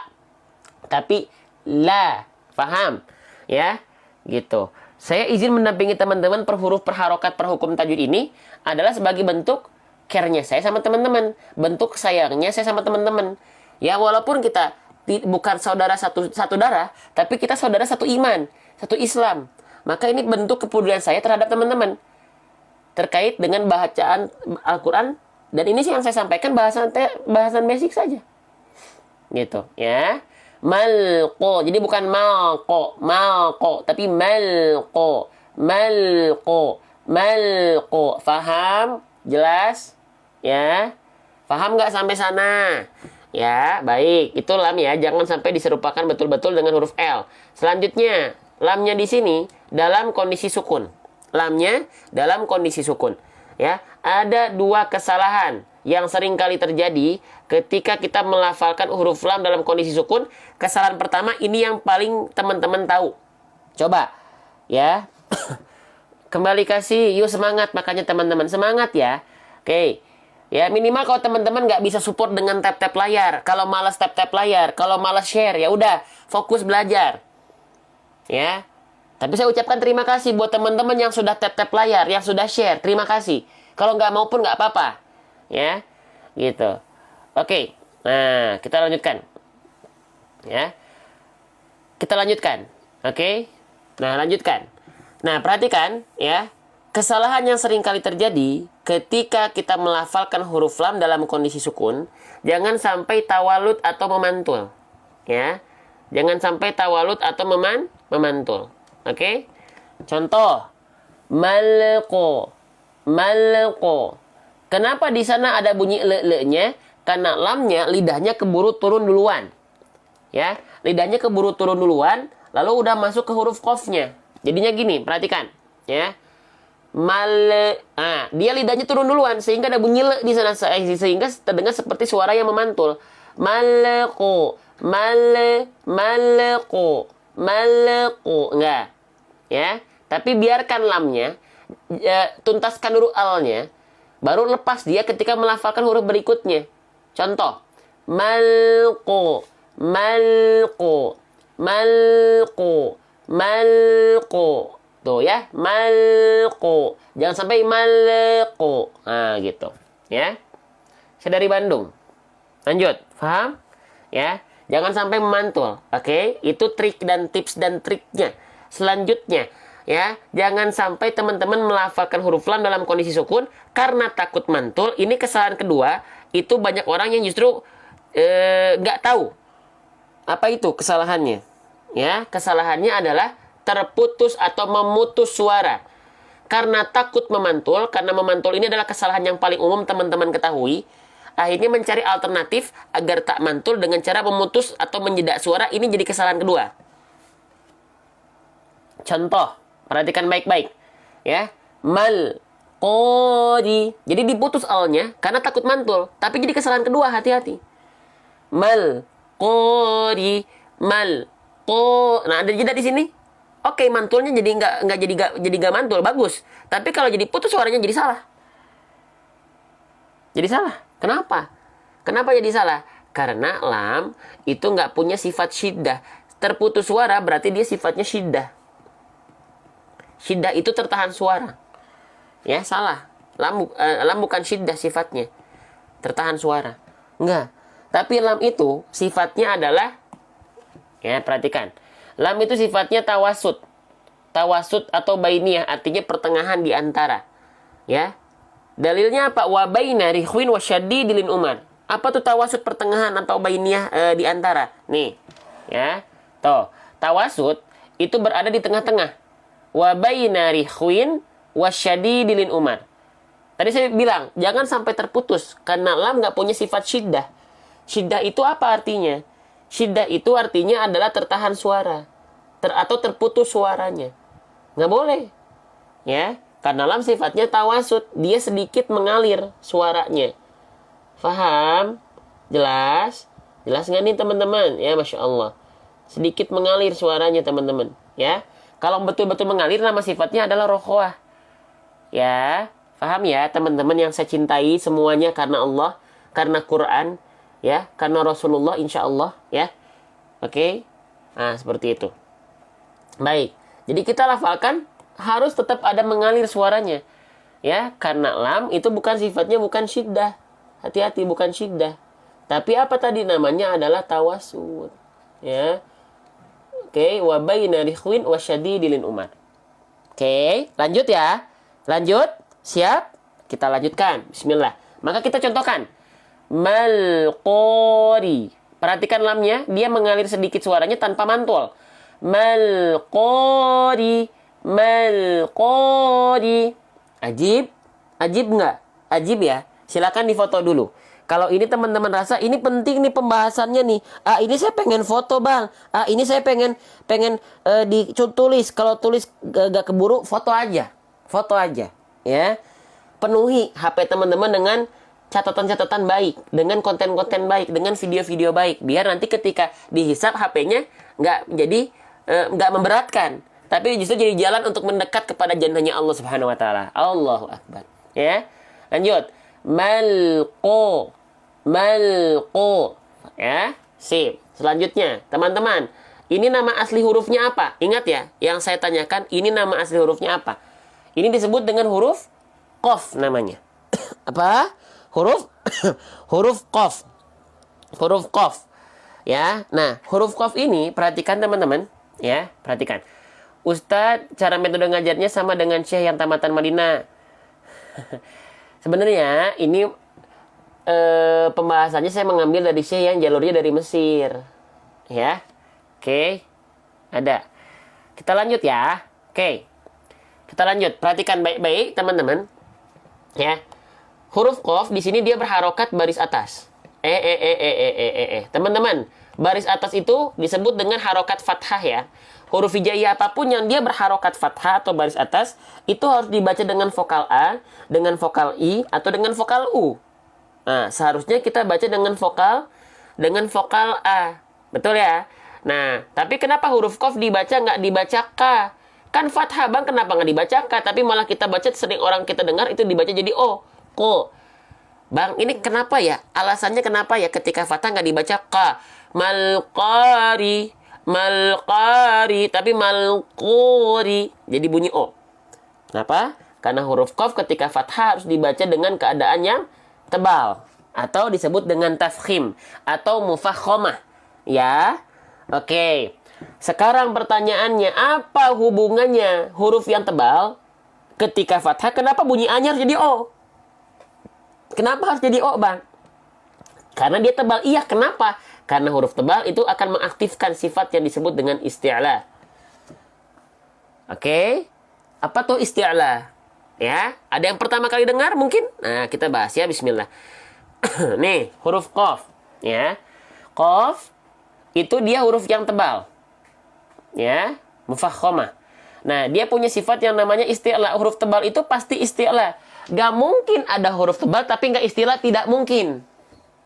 S1: tapi la. Paham? Ya, gitu. Saya izin mendampingi teman-teman per huruf, per harokat, per hukum tajwid ini adalah sebagai bentuk care-nya saya sama teman-teman, bentuk sayangnya saya sama teman-teman. Ya, walaupun kita bukan saudara satu darah, tapi kita saudara satu iman, satu Islam. Maka ini bentuk kepedulian saya terhadap teman-teman terkait dengan bacaan Al-Quran. Dan ini sih yang saya sampaikan bahasan basic saja. Gitu, ya. Malqo. Jadi bukan malqo, tapi malqo. Faham? Jelas? Ya. Paham nggak sampai sana? Ya, baik. Itu lam ya. Jangan sampai diserupakan betul-betul dengan huruf L. Selanjutnya, lamnya di sini dalam kondisi sukun. Lamnya dalam kondisi sukun. Ya, ada dua kesalahan yang sering kali terjadi ketika kita melafalkan huruf lam dalam kondisi sukun. Kesalahan pertama ini yang paling teman-teman tahu. Coba, ya. Kembali kasih, yuk semangat. Makanya teman-teman semangat ya. Oke, ya minimal kalau teman-teman nggak bisa support dengan tap-tap layar. Kalau malas tap-tap layar, kalau malas share, ya udah fokus belajar. Ya. Tapi saya ucapkan terima kasih buat teman-teman yang sudah tap-tap layar, yang sudah share. Terima kasih. Kalau nggak mau pun nggak apa-apa. Ya, gitu. Oke, nah kita lanjutkan. Ya, kita lanjutkan. Oke, nah lanjutkan. Nah perhatikan ya, kesalahan yang sering kali terjadi ketika kita melafalkan huruf lam dalam kondisi sukun, jangan sampai tawalut atau memantul. Ya, jangan sampai tawalut atau memantul. Oke, contoh malqo. Kenapa di sana ada bunyi le-le-nya? Karena lamnya lidahnya keburu turun duluan. Ya, lidahnya keburu turun duluan, lalu udah masuk ke huruf qafnya. Jadinya gini, perhatikan, ya. Dia lidahnya turun duluan sehingga ada bunyi le di sana, sehingga terdengar seperti suara yang memantul. Malqo. Enggak. Ya, tapi biarkan lamnya, tuntaskan dulu alnya, baru lepas dia ketika melafalkan huruf berikutnya. Contoh, malqo. Tuh ya, malqo. Jangan sampai malqo. Nah, gitu. Ya. Saya dari Bandung. Lanjut, paham? Ya, jangan sampai memantul. Oke, itu trik dan tips dan triknya. Selanjutnya, ya, jangan sampai teman-teman melafalkan huruf lam dalam kondisi sukun karena takut mantul. Ini kesalahan kedua. Itu banyak orang yang justru nggak tahu apa itu kesalahannya. Ya, kesalahannya adalah terputus atau memutus suara karena takut memantul. Karena memantul ini adalah kesalahan yang paling umum teman-teman ketahui. Akhirnya mencari alternatif agar tak mantul dengan cara memutus atau menjeda suara. Ini jadi kesalahan kedua. Contoh, perhatikan baik-baik. Ya, malqodi. Jadi diputus alnya karena takut mantul. Tapi jadi kesalahan kedua, hati-hati. Malqodi, malqo. Nah, ada jeda di sini. Oke, mantulnya jadi nggak mantul, bagus. Tapi kalau jadi putus suaranya jadi salah. Jadi salah. Kenapa? Kenapa jadi salah? Karena lam itu nggak punya sifat syiddah. Terputus suara berarti dia sifatnya syiddah. Syiddah itu tertahan suara. Ya, salah. Lam bukan syiddah sifatnya. Tertahan suara. Enggak. Tapi lam itu sifatnya adalah, ya perhatikan. Lam itu sifatnya tawasud. Tawasud atau bainiyah, artinya pertengahan di antara. Ya. Dalilnya apa? Wa baina rikhwin wa syaddidil umar. Apa tuh tawasud, pertengahan atau bainiyah di antara? Nih. Ya. Tuh, tawasud itu berada di tengah-tengah. Wa baina rikhwin wa syaddidil umar. Tadi saya bilang, jangan sampai terputus. Karena lam nggak punya sifat syiddah. Syiddah itu apa artinya? Syiddah itu artinya adalah tertahan suara. Atau terputus suaranya. Nggak boleh. Ya, karena lam sifatnya tawasud. Dia sedikit mengalir suaranya. Faham? Jelas? Jelas nggak nih teman-teman? Ya, Masya Allah. Sedikit mengalir suaranya teman-teman. Ya, kalau betul-betul mengalir, nama sifatnya adalah rokhwah. Ya, paham ya teman-teman yang saya cintai semuanya karena Allah, karena Quran, ya, karena Rasulullah insya Allah, ya. Oke. Nah, seperti itu. Baik. Jadi kita lafalkan harus tetap ada mengalir suaranya. Ya, karena lam itu bukan sifatnya bukan syiddah. Hati-hati, bukan syiddah. Tapi apa tadi namanya adalah tawasud. Ya. Oke, wa baina rikhwin wa syaddidil umar. Oke, lanjut ya. Lanjut. Siap? Kita lanjutkan. Bismillah. Maka kita contohkan. Mal-qori. Perhatikan lamnya. Dia mengalir sedikit suaranya tanpa mantul. Mal-qori. Mal-qori. Ajib? Ajib nggak? Ajib ya? Silakan difoto dulu. Kalau ini teman-teman rasa ini penting nih pembahasannya nih. Ini saya pengen foto bang. Ini saya pengen ditulis. Kalau tulis gak keburu, foto aja. Foto aja. Ya, penuhi HP teman-teman dengan catatan-catatan baik, dengan konten-konten baik, dengan video-video baik, biar nanti ketika dihisap HP-nya nggak memberatkan, tapi justru jadi jalan untuk mendekat kepada jannahnya Allah Subhanahu Wa Taala. Allahu Akbar. Ya, lanjut. Malqo, malqo. Ya, sip. Selanjutnya, teman-teman, ini nama asli hurufnya apa? Ingat ya, yang saya tanyakan, ini nama asli hurufnya apa? Ini disebut dengan huruf qaf namanya. Apa? Huruf huruf qaf. Huruf qaf. Ya. Nah, huruf qaf ini perhatikan teman-teman, ya, perhatikan. Ustadz, cara metode ngajarnya sama dengan Syekh yang tamatan Madinah. Sebenarnya ini pembahasannya saya mengambil dari Syekh yang jalurnya dari Mesir. Ya. Oke. Ada. Kita lanjut ya. Oke. Kita lanjut, perhatikan baik-baik teman-teman. Ya. Huruf qaf di sini dia berharokat baris atas. Teman-teman, baris atas itu disebut dengan harokat fathah ya. Huruf hijaiyah apapun yang dia berharokat fathah atau baris atas, itu harus dibaca dengan vokal A, dengan vokal I, atau dengan vokal U. Nah, seharusnya kita baca dengan vokal A. Betul ya? Nah, tapi kenapa huruf qaf dibaca nggak dibaca K? Kan fathah bang, kenapa nggak dibaca K? Tapi malah kita baca, sering orang kita dengar itu dibaca jadi O. Ko. Bang, ini kenapa ya? Alasannya kenapa ya ketika fathah nggak dibaca K? Malqari. Malqari. Tapi malquri. Jadi bunyi O. Kenapa? Karena huruf qaf ketika fathah harus dibaca dengan keadaan yang tebal. Atau disebut dengan tafkhim. Atau mufakhomah. Ya. Oke. Sekarang pertanyaannya, apa hubungannya huruf yang tebal ketika fathah? Kenapa bunyi A-nya harus jadi O? Kenapa harus jadi O, bang? Karena dia tebal. Iya, kenapa? Karena huruf tebal itu akan mengaktifkan sifat yang disebut dengan isti'la. Oke? Apa tuh isti'la? Ya, ada yang pertama kali dengar mungkin? Nah, kita bahas ya, bismillah. Nih, huruf qaf. Ya. Qaf itu dia huruf yang tebal. Ya, mufakhomah. Nah, dia punya sifat yang namanya isti'la. Huruf tebal itu pasti isti'la. Gak mungkin ada huruf tebal tapi gak isti'la, tidak mungkin.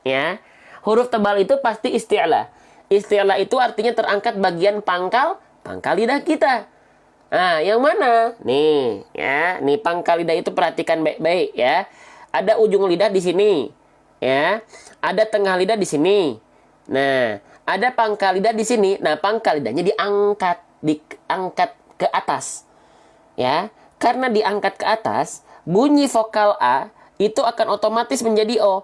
S1: Ya, huruf tebal itu pasti isti'la. Isti'la itu artinya terangkat bagian pangkal lidah kita. Nah, yang mana? Nih, ya, nih pangkal lidah itu perhatikan baik-baik ya. Ada ujung lidah di sini. Ya, ada tengah lidah di sini. Nah, ada pangkal lidah di sini. Nah, pangkal lidahnya diangkat ke atas. Ya, karena diangkat ke atas, bunyi vokal A itu akan otomatis menjadi O.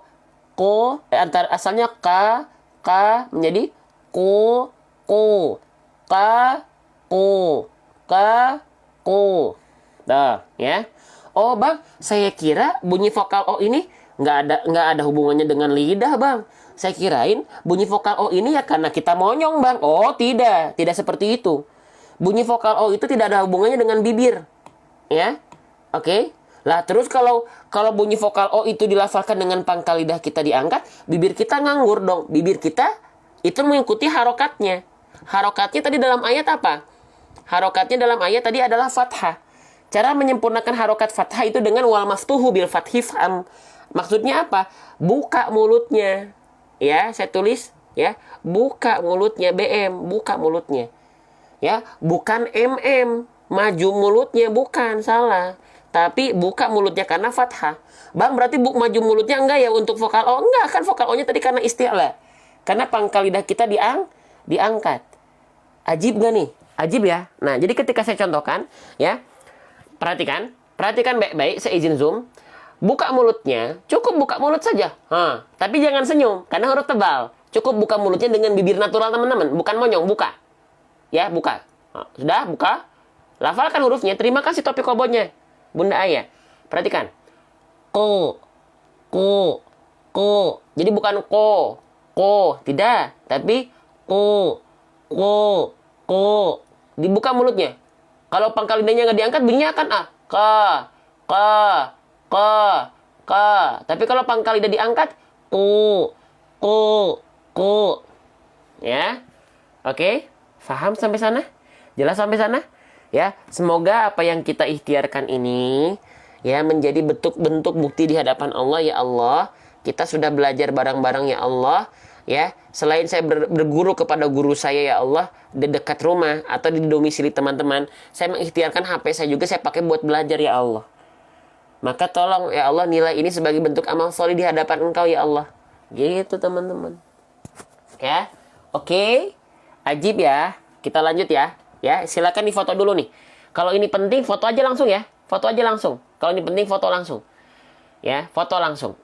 S1: Ko, asalnya K menjadi ko, Ka, ko, ko. Dah, ya. Oh, Bang, saya kira bunyi vokal O ini nggak ada hubungannya dengan lidah, Bang. Saya kirain bunyi vokal O ini ya karena kita monyong, Bang. Oh, tidak seperti itu. Bunyi vokal O itu tidak ada hubungannya dengan bibir. Ya. Oke. Lah, terus kalau bunyi vokal O itu dilafalkan dengan pangkal lidah kita diangkat, bibir kita nganggur dong. Bibir kita itu mengikuti harokatnya. Harokatnya tadi dalam ayat apa? Harokatnya dalam ayat tadi adalah fathah. Cara menyempurnakan harokat fathah itu dengan wal maftuhu bil fathhi fam. Maksudnya apa? Buka mulutnya. Ya, saya tulis ya. Buka mulutnya, BM, buka mulutnya. Ya, bukan MM, maju mulutnya, bukan, salah. Tapi buka mulutnya karena fathah. Bang, berarti maju mulutnya enggak ya untuk vokal O? Enggak, kan vokal O-nya tadi karena isti'la. Karena pangkal lidah kita diangkat. Ajib nggak nih? Ajib ya. Nah, jadi ketika saya contohkan, ya, perhatikan baik-baik. Saya izin zoom. Buka mulutnya, cukup buka mulut saja. Tapi jangan senyum, karena huruf tebal. Cukup buka mulutnya dengan bibir natural teman-teman, bukan monyong, buka. Ya, buka. Sudah, buka. Lafalkan hurufnya. Terima kasih topik kobonya, Bunda Ayah. Perhatikan. Ko. Jadi bukan ko, tidak, tapi ko. Dibuka mulutnya. Kalau pangkal lidahnya nggak diangkat, bunyinya akan A. Ka. Tapi kalau pangkal lidah diangkat, ko. Ya. Oke. Paham sampai sana? Jelas sampai sana? Ya, semoga apa yang kita ikhtiarkan ini ya menjadi bentuk bukti di hadapan Allah. Ya Allah, kita sudah belajar bareng-bareng ya Allah. Ya, selain saya berguru kepada guru saya ya Allah di dekat rumah atau di domisili teman-teman, saya mengikhtiarkan HP saya juga saya pakai buat belajar ya Allah. Maka tolong ya Allah nilai ini sebagai bentuk amal soleh di hadapan Engkau ya Allah. Gitu teman-teman. Ya, oke. Ajib ya. Kita lanjut ya. Ya, silakan difoto dulu nih. Kalau ini penting foto aja langsung ya. Foto aja langsung. Kalau ini penting foto langsung. Ya, foto langsung.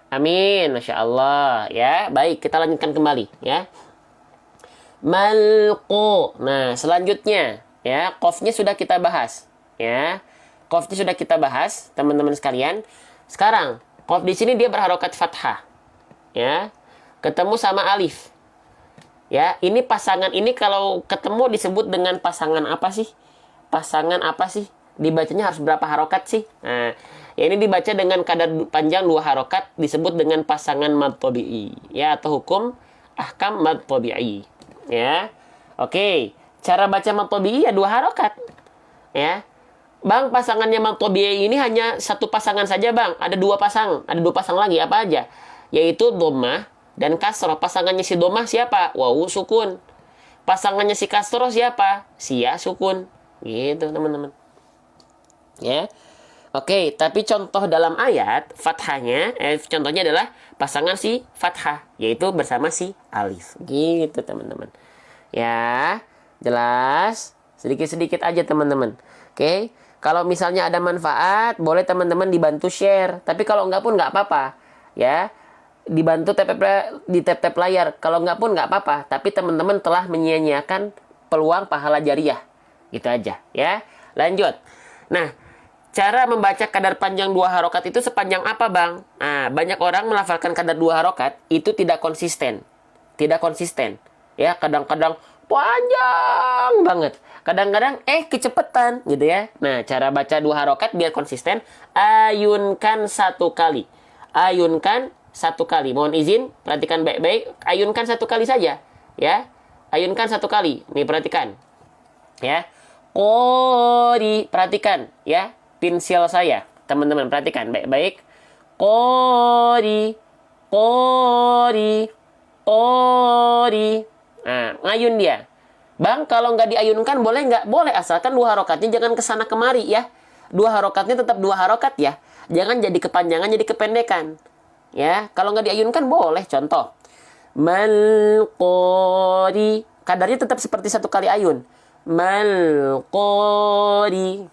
S1: Amin, Masya Allah. Ya, baik, kita lanjutkan kembali. Ya, malqu. Nah, selanjutnya, ya, qafnya sudah kita bahas. Ya, qafnya sudah kita bahas, teman-teman sekalian. Sekarang, qaf di sini dia berharokat fathah. Ya, ketemu sama alif. Ya, ini pasangan ini kalau ketemu disebut dengan pasangan apa sih? Pasangan apa sih? Dibacanya harus berapa harokat sih? Nah, ya ini dibaca dengan kadar panjang 2 harokat disebut dengan pasangan mad tabi'i. Ya, atau hukum ahkam mad tabi'i. Ya. Oke, cara baca mad tabi'i ya 2 harokat. Ya. Bang, pasangannya mad tabi'i ini hanya satu pasangan saja, Bang. Ada 2 pasang, ada 2 pasang lagi apa aja? Yaitu dhammah dan kasroh. Pasangannya si dhammah siapa? Wawu sukun. Pasangannya si kasroh siapa? Sia sukun. Gitu, teman-teman. Ya. Oke, tapi contoh dalam ayat fathahnya, contohnya adalah pasangan si fathah, yaitu bersama si alif. Gitu, teman-teman. Ya, jelas? Sedikit-sedikit aja, teman-teman. Oke, kalau misalnya ada manfaat, boleh teman-teman dibantu share. Tapi kalau enggak pun enggak apa-apa. Ya, dibantu di tap-tap layar. Kalau enggak pun enggak apa-apa. Tapi teman-teman telah menyia-nyiakan peluang pahala jariah. Gitu aja, ya. Lanjut. Nah, cara membaca kadar panjang 2 harokat itu sepanjang apa, Bang? Nah, banyak orang melafalkan kadar 2 harokat itu tidak konsisten. Tidak konsisten. Ya, kadang-kadang panjang banget. Kadang-kadang kecepatan gitu ya. Nah, cara baca 2 harokat biar konsisten, ayunkan 1 kali. Ayunkan 1 kali. Mohon izin, perhatikan baik-baik. Ayunkan 1 kali saja, ya. Ayunkan 1 kali. Nih, perhatikan. Ya. Qori, perhatikan ya. Pensil saya, teman-teman perhatikan baik-baik. Qori. Nah, ngayun dia. Bang, kalau nggak diayunkan boleh nggak? Boleh, asalkan 2 harokatnya jangan kesana kemari ya. 2 harokatnya tetap 2 harokat ya. Jangan jadi kepanjangan, jadi kependekan. Ya, kalau nggak diayunkan boleh. Contoh, mal qari, kadarnya tetap seperti satu kali ayun. Mal qari.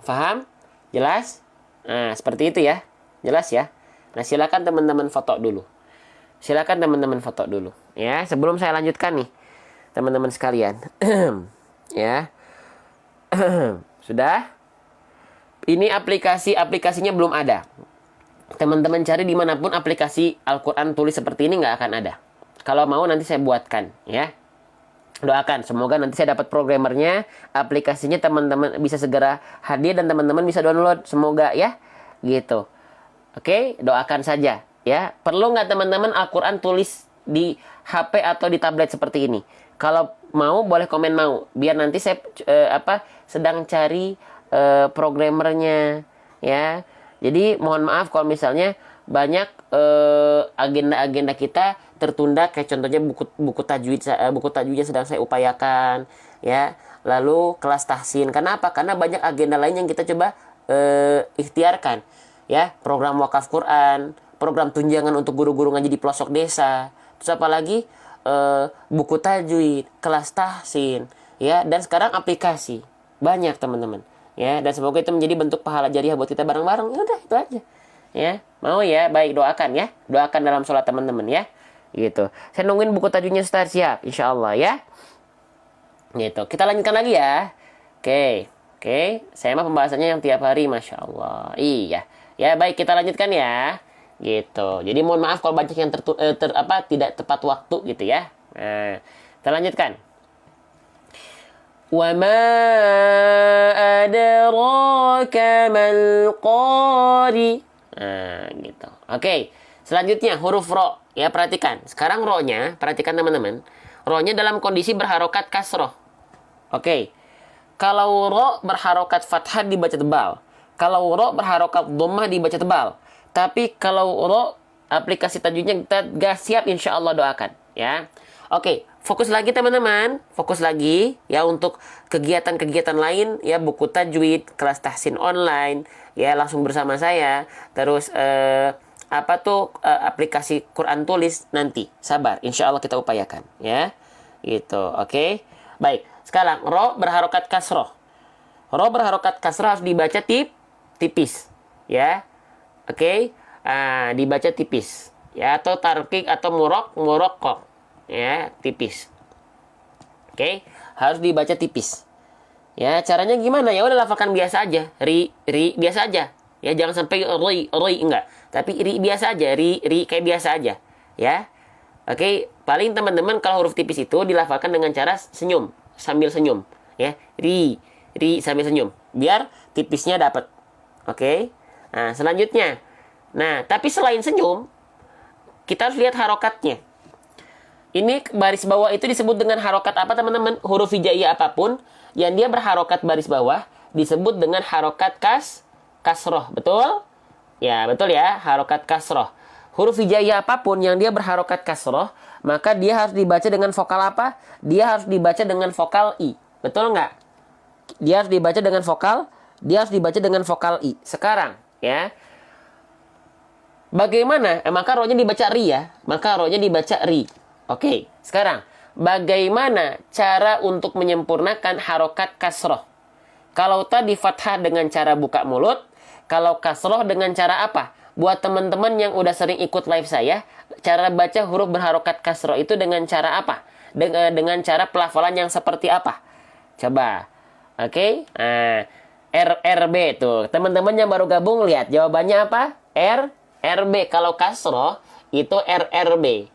S1: Faham? Jelas? Nah, seperti itu ya. Jelas ya. Nah, silakan teman-teman foto dulu. Silakan teman-teman foto dulu. Ya, sebelum saya lanjutkan nih, teman-teman sekalian. Ya. Sudah? Ini aplikasinya belum ada. Teman-teman cari dimanapun aplikasi Al-Quran tulis seperti ini nggak akan ada. Kalau mau nanti saya buatkan, ya. Doakan, semoga nanti saya dapat programmernya, aplikasinya teman-teman bisa segera hadir dan teman-teman bisa download, semoga ya, gitu. Oke, doakan saja, ya. Perlu nggak teman-teman Al-Quran tulis di HP atau di tablet seperti ini? Kalau mau, boleh komen mau, biar nanti saya sedang cari programmernya, ya. Jadi mohon maaf kalau misalnya banyak agenda-agenda kita tertunda, kayak contohnya buku tajwidnya sedang saya upayakan, ya. Lalu kelas tahsin. Kenapa? Karena banyak agenda lain yang kita coba ikhtiarkan, ya. Program wakaf Quran, program tunjangan untuk guru-guru ngaji di pelosok desa. Terus apalagi buku tajwid, kelas tahsin, ya. Dan sekarang aplikasi banyak teman-teman. Ya, dan semoga itu menjadi bentuk pahala jariah buat kita bareng-bareng. Ya udah, itu aja. Ya, mau ya, baik, doakan ya. Doakan dalam sholat teman-teman ya. Gitu. Saya nungguin buku tajwidnya start, siap insyaallah ya. Gitu. Kita lanjutkan lagi ya. Oke. Saya mah pembahasannya yang tiap hari, masya Allah. Iya. Ya, baik, kita lanjutkan ya. Gitu. Jadi mohon maaf kalau banyak yang tidak tepat waktu gitu ya. Nah, kita lanjutkan. وَمَا أَدْرَاكَ مَا الْقَارِعُ. Nah, gitu. Oke. Selanjutnya huruf ro. Ya, perhatikan. Sekarang ro-nya, perhatikan teman-teman. Ro-nya dalam kondisi berharokat kasroh. Oke. Kalau ro berharokat fathah dibaca tebal. Kalau ro berharokat dhammah dibaca tebal. Tapi kalau ro aplikasi tajwidnya kita gak siap, insya Allah doakan. Ya. Oke. Fokus lagi teman-teman, fokus lagi ya untuk kegiatan-kegiatan lain ya, buku tajwid, kelas tahsin online ya, langsung bersama saya. Terus aplikasi Quran tulis nanti, sabar, insya Allah kita upayakan ya, gitu. Oke, baik. Sekarang ro berharokat kasroh. Ro berharokat kasroh harus dibaca tipis ya, oke. Dibaca tipis ya, atau tarkik atau murokok. Ya, tipis. Oke, harus dibaca tipis. Ya, caranya gimana? Ya udah lafalkan biasa aja. Ri biasa aja. Ya, jangan sampai ri enggak. Tapi ri biasa aja, ri kayak biasa aja. Ya. Oke, paling teman-teman kalau huruf tipis itu dilafalkan dengan cara senyum, sambil senyum, ya. Ri sambil senyum, biar tipisnya dapat. Oke. Nah, selanjutnya. Nah, tapi selain senyum, kita harus lihat harokatnya. Ini baris bawah itu disebut dengan harokat apa teman-teman? Huruf hijaiyah apapun yang dia berharokat baris bawah disebut dengan harokat kasroh. Betul? Ya, betul ya. Harokat kasroh. Huruf hijaiyah apapun yang dia berharokat kasroh, maka dia harus dibaca dengan vokal apa? Dia harus dibaca dengan vokal I. Betul nggak? Dia harus dibaca dengan vokal I. Sekarang, ya. Bagaimana? Maka rohnya dibaca ri ya. Maka rohnya dibaca ri. Oke, sekarang bagaimana cara untuk menyempurnakan harokat kasroh? Kalau tadi fathah dengan cara buka mulut, kalau kasroh dengan cara apa? Buat teman-teman yang udah sering ikut live saya, cara baca huruf berharokat kasroh itu dengan cara apa? Dengan cara pelafalan yang seperti apa? Coba, oke? Nah, RRB tuh, teman-teman yang baru gabung lihat jawabannya apa? RRB. Kalau kasroh itu RRB.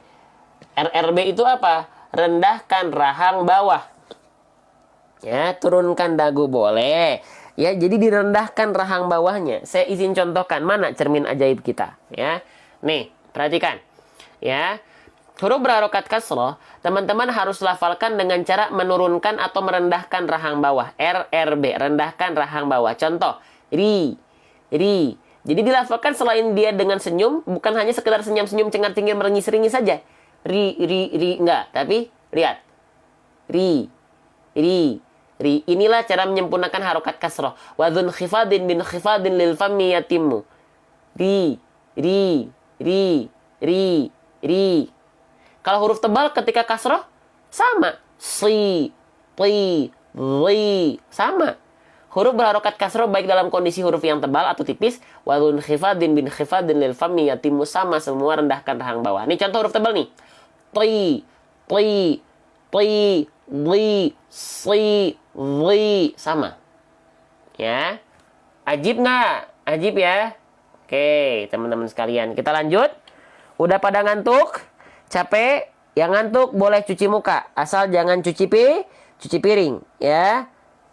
S1: RRB itu apa? Rendahkan rahang bawah. Ya, turunkan dagu boleh. Ya, jadi direndahkan rahang bawahnya. Saya izin contohkan, mana cermin ajaib kita, ya. Nih, perhatikan. Ya. Huruf berharokat kasroh, teman-teman harus lafalkan dengan cara menurunkan atau merendahkan rahang bawah. RRB, rendahkan rahang bawah. Contoh, ri. Jadi dilafalkan selain dia dengan senyum, bukan hanya sekedar senyum-senyum cengar-cengir merengis-rengis saja. Ri, enggak. Tapi, lihat. Ri. Inilah cara menyempurnakan harokat kasroh. Wadhun khifadin bin khifadin lil fammi yatimmu. Ri. ri, ri, ri. Kalau huruf tebal ketika kasroh sama, si, ti, ri, sama. Huruf berharokat kasroh baik dalam kondisi huruf yang tebal atau tipis, walun khifadin bin khifadin lil fami yatimu, sama semua rendahkan rahang bawah. Ini contoh huruf tebal nih. Ti, ti, ti, li, si, li, sama. Ya. Ajib nggak? Ajib ya. Oke, teman-teman sekalian, kita lanjut. Udah pada ngantuk? Capek? Yang ngantuk boleh cuci muka, asal jangan cuci piring, ya.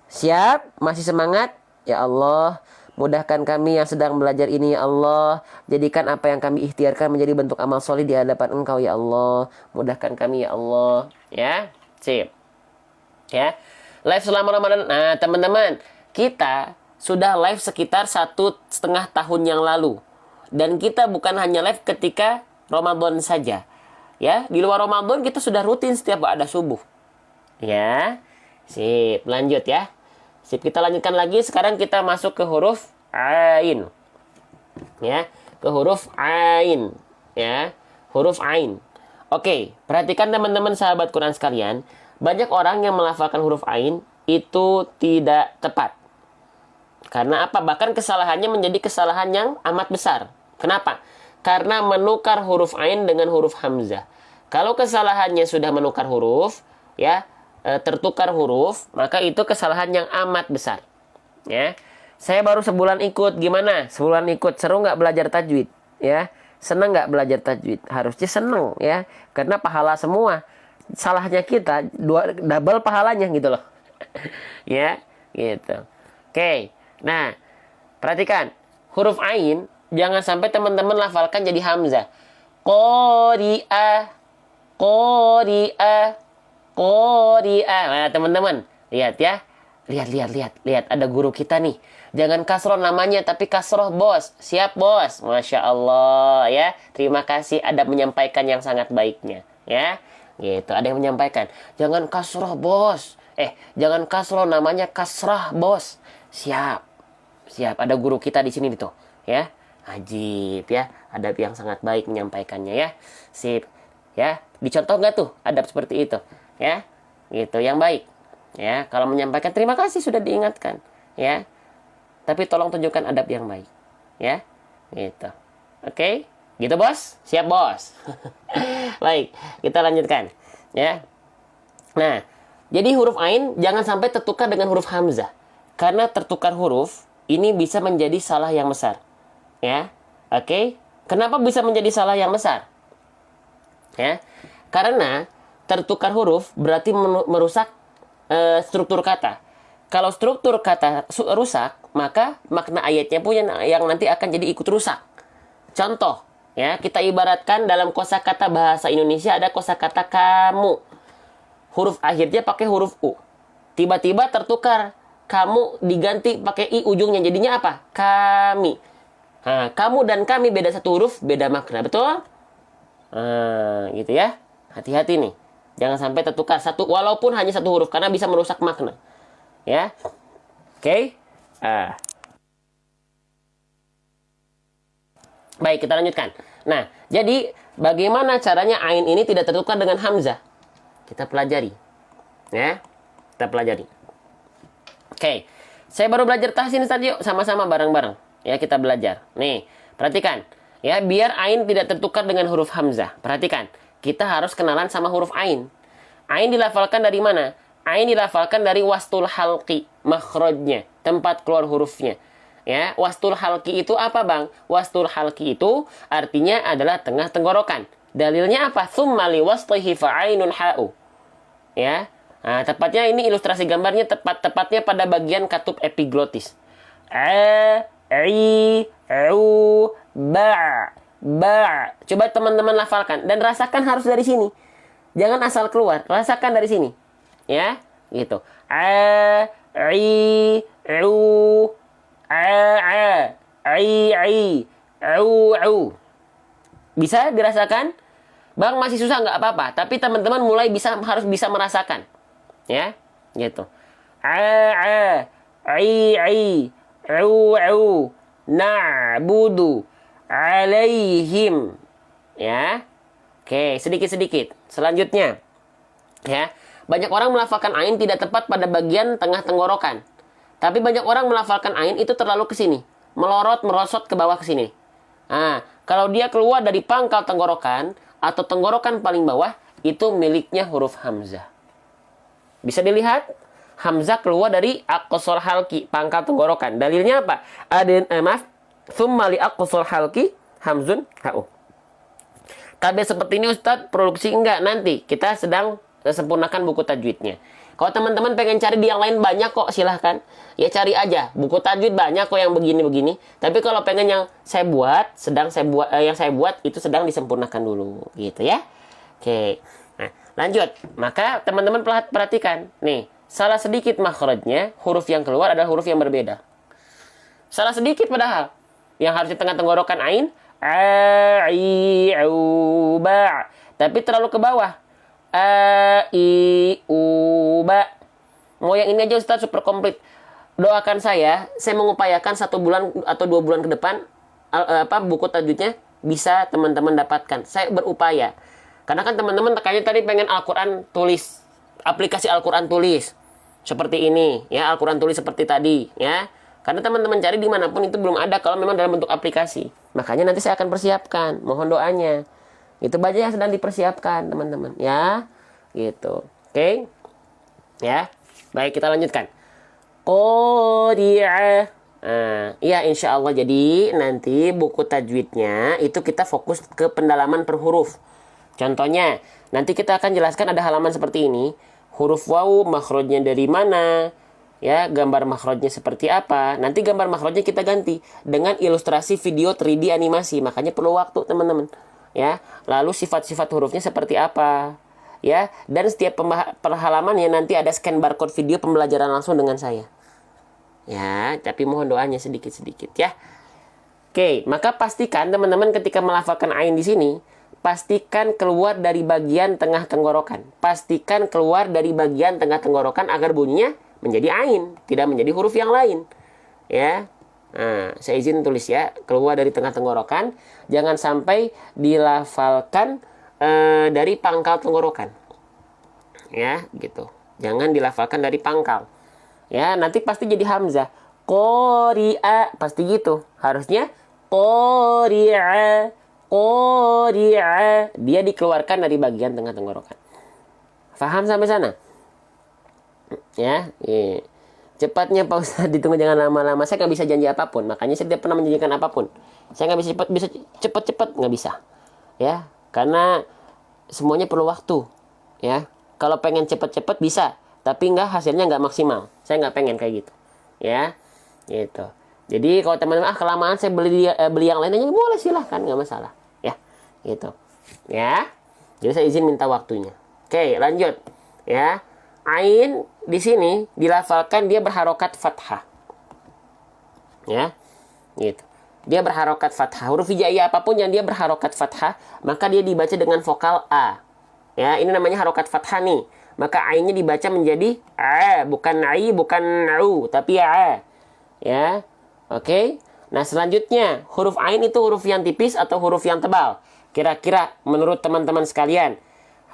S1: Siap? Masih semangat? Ya Allah, mudahkan kami yang sedang belajar ini, ya Allah. Jadikan apa yang kami ikhtiarkan menjadi bentuk amal soleh di hadapan Engkau, ya Allah. Mudahkan kami, ya Allah. Ya, sip. Ya, live selama Ramadan. Nah, teman-teman, kita sudah live sekitar 1,5 tahun yang lalu. Dan kita bukan hanya live ketika Ramadan saja. Ya, di luar Ramadan kita sudah rutin setiap ada subuh. Ya, sip, lanjut ya. Sip, kita lanjutkan lagi. Sekarang kita masuk ke huruf Ain. Ya, ke huruf Ain. Ya, huruf Ain. Oke, perhatikan teman-teman sahabat Quran sekalian. Banyak orang yang melafalkan huruf Ain itu tidak tepat. Karena apa? Bahkan kesalahannya menjadi kesalahan yang amat besar. Kenapa? Karena menukar huruf Ain dengan huruf Hamzah. Kalau kesalahannya sudah menukar huruf, ya, tertukar huruf, maka itu kesalahan yang amat besar. Ya, saya baru sebulan ikut, gimana? Sebulan ikut, seru nggak belajar tajwid? Ya, seneng nggak belajar tajwid? Harusnya seneng, ya, karena pahala semua. Salahnya kita double pahalanya gitu loh. Ya, gitu. Oke, nah, perhatikan huruf Ain, jangan sampai teman-teman lafalkan jadi Hamzah. Qori'ah, qori'ah, qori'ah. Nah, teman-teman, lihat ya. Lihat. Ada guru kita nih. Jangan kasroh namanya, tapi kasroh bos. Siap, bos. Masya Allah, ya. Terima kasih ada menyampaikan yang sangat baiknya, ya. Gitu, ada yang menyampaikan. Jangan kasroh, bos. Jangan kasroh namanya, kasrah, bos. Siap. Ada guru kita di sini tuh, ya. Ajib, ya. Adab yang sangat baik menyampaikannya, ya. Sip. Ya, dicontoh nggak tuh adab seperti itu, ya. Gitu, yang baik. Ya, kalau menyampaikan terima kasih sudah diingatkan, ya. Tapi tolong tunjukkan adab yang baik, ya. Gitu. Oke? Gitu, bos? Siap, bos. Baik, kita lanjutkan, ya. Nah, jadi huruf Ain jangan sampai tertukar dengan huruf Hamzah. Karena tertukar huruf ini bisa menjadi salah yang besar. Ya. Oke? Kenapa bisa menjadi salah yang besar? Ya. Karena tertukar huruf berarti merusak struktur kata. Kalau struktur kata rusak, maka makna ayatnya pun yang nanti akan jadi ikut rusak. Contoh, ya, kita ibaratkan dalam kosakata bahasa Indonesia ada kosakata kamu. Huruf akhirnya pakai huruf U. Tiba-tiba tertukar, kamu diganti pakai I ujungnya, jadinya apa? Kami. Nah, kamu dan kami beda satu huruf, beda makna, betul? Nah, gitu ya. Hati-hati nih. Jangan sampai tertukar satu, walaupun hanya satu huruf, karena bisa merusak makna. Ya. Oke. Baik, kita lanjutkan. Nah, jadi bagaimana caranya Ain ini tidak tertukar dengan Hamzah? Kita pelajari. Ya. Kita pelajari. Oke. Saya baru belajar tahsin tadi, yuk sama-sama bareng-bareng. Ya, kita belajar. Nih, perhatikan. Ya, biar Ain tidak tertukar dengan huruf Hamzah. Perhatikan. Kita harus kenalan sama huruf Ain. Ain dilafalkan dari mana? Ain dilafalkan dari wastul halqi, makhrajnya, tempat keluar hurufnya. Ya, wastul halqi itu apa, Bang? Wastul halqi itu artinya adalah tengah tenggorokan. Dalilnya apa? Tsumma li waslihi fa'ainun ha'u. Ya. Nah, tepatnya ini ilustrasi gambarnya tepatnya pada bagian katup epiglotis. Ba. Coba teman-teman lafalkan dan rasakan harus dari sini. Jangan asal keluar, rasakan dari sini. Ya, gitu. Bisa dirasakan? Bang, masih susah nggak apa-apa, tapi teman-teman mulai harus bisa merasakan. Ya, gitu. Na'budu alaihim. Ya. Oke, sedikit-sedikit. Selanjutnya, ya. Banyak orang melafalkan ain tidak tepat pada bagian tengah tenggorokan. Tapi banyak orang melafalkan ain itu terlalu ke sini, melorot, merosot ke bawah ke sini. Nah, kalau dia keluar dari pangkal tenggorokan atau tenggorokan paling bawah, itu miliknya huruf hamzah. Bisa dilihat, hamzah keluar dari aqsal halqi, pangkal tenggorokan. Dalilnya apa? Tsumma li aqsal halqi hamzun ha'u. KB seperti ini Ustadz, produksi enggak, nanti kita sedang sempurnakan buku tajwidnya. Kalau teman-teman pengen cari di yang lain banyak kok, silahkan. Ya cari aja, buku tajwid banyak kok yang begini-begini. Tapi kalau pengen yang saya buat, yang saya buat itu sedang disempurnakan dulu, gitu ya. Oke, nah lanjut. Maka teman-teman perhatikan, nih, salah sedikit makhrajnya, huruf yang keluar adalah huruf yang berbeda. Salah sedikit padahal, yang harusnya tengah tenggorokan ain, a, i, u, ba. Tapi terlalu ke bawah. A, I, U, Ba. Mau yang ini aja Ustaz, super komplit. Doakan saya mengupayakan 1 bulan atau 2 bulan ke depan buku tajwidnya bisa teman-teman dapatkan. Saya berupaya. Karena kan teman-teman tekannya tadi pengen Al-Quran tulis, aplikasi Al-Quran tulis seperti ini, ya, Al-Quran tulis seperti tadi, ya. Karena teman-teman cari dimanapun itu belum ada kalau memang dalam bentuk aplikasi. Makanya nanti saya akan persiapkan, mohon doanya. Itu baca yang sedang dipersiapkan teman-teman, ya, gitu. Oke, ya, baik, kita lanjutkan. Qari'ah. Nah, ya insya Allah. Jadi nanti buku tajwidnya itu kita fokus ke pendalaman per huruf. Contohnya, nanti kita akan jelaskan ada halaman seperti ini. Huruf waw makhrajnya dari mana, ya, gambar makhrajnya seperti apa. Nanti gambar makhrajnya kita ganti dengan ilustrasi video 3D animasi. Makanya perlu waktu teman-teman. Ya, lalu sifat-sifat hurufnya seperti apa, ya, dan setiap per halamannya nanti ada scan barcode video pembelajaran langsung dengan saya, ya, tapi mohon doanya sedikit-sedikit, ya. Oke, maka pastikan teman-teman ketika melafalkan ain di sini, pastikan keluar dari bagian tengah tenggorokan, pastikan keluar dari bagian tengah tenggorokan agar bunyinya menjadi ain, tidak menjadi huruf yang lain, ya. Nah, saya izin tulis ya, keluar dari tengah tenggorokan, jangan sampai dilafalkan dari pangkal tenggorokan, ya, gitu. Jangan dilafalkan dari pangkal, ya, nanti pasti jadi hamzah. Qari'a, pasti gitu. Harusnya qari'a, qari'a. Dia dikeluarkan dari bagian tengah tenggorokan. Faham sampai sana? Ya, iya. Cepatnya Pak Ustadz, ditunggu jangan lama-lama. Saya nggak bisa janji apapun, makanya saya tidak pernah menjanjikan apapun. Saya nggak bisa cepat, nggak bisa, ya, karena semuanya perlu waktu, ya. Kalau pengen cepat bisa, tapi hasilnya nggak maksimal. Saya nggak pengen kayak gitu, ya, gitu. Jadi kalau teman-teman kelamaan saya beli yang lain aja, boleh, silahkan, nggak masalah, ya, gitu, ya. Jadi saya izin minta waktunya. Oke, lanjut, ya. Ain di sini dilafalkan dia berharokat fathah, ya, gitu. Dia berharokat fathah. Huruf hijaiyah apapun yang dia berharokat fathah, maka dia dibaca dengan vokal a, ya. Ini namanya harokat fathah nih. Maka ainnya dibaca menjadi a, bukan ai, bukan au, tapi a, ya. Oke. Nah selanjutnya, huruf ain itu huruf yang tipis atau huruf yang tebal? Kira-kira menurut teman-teman sekalian,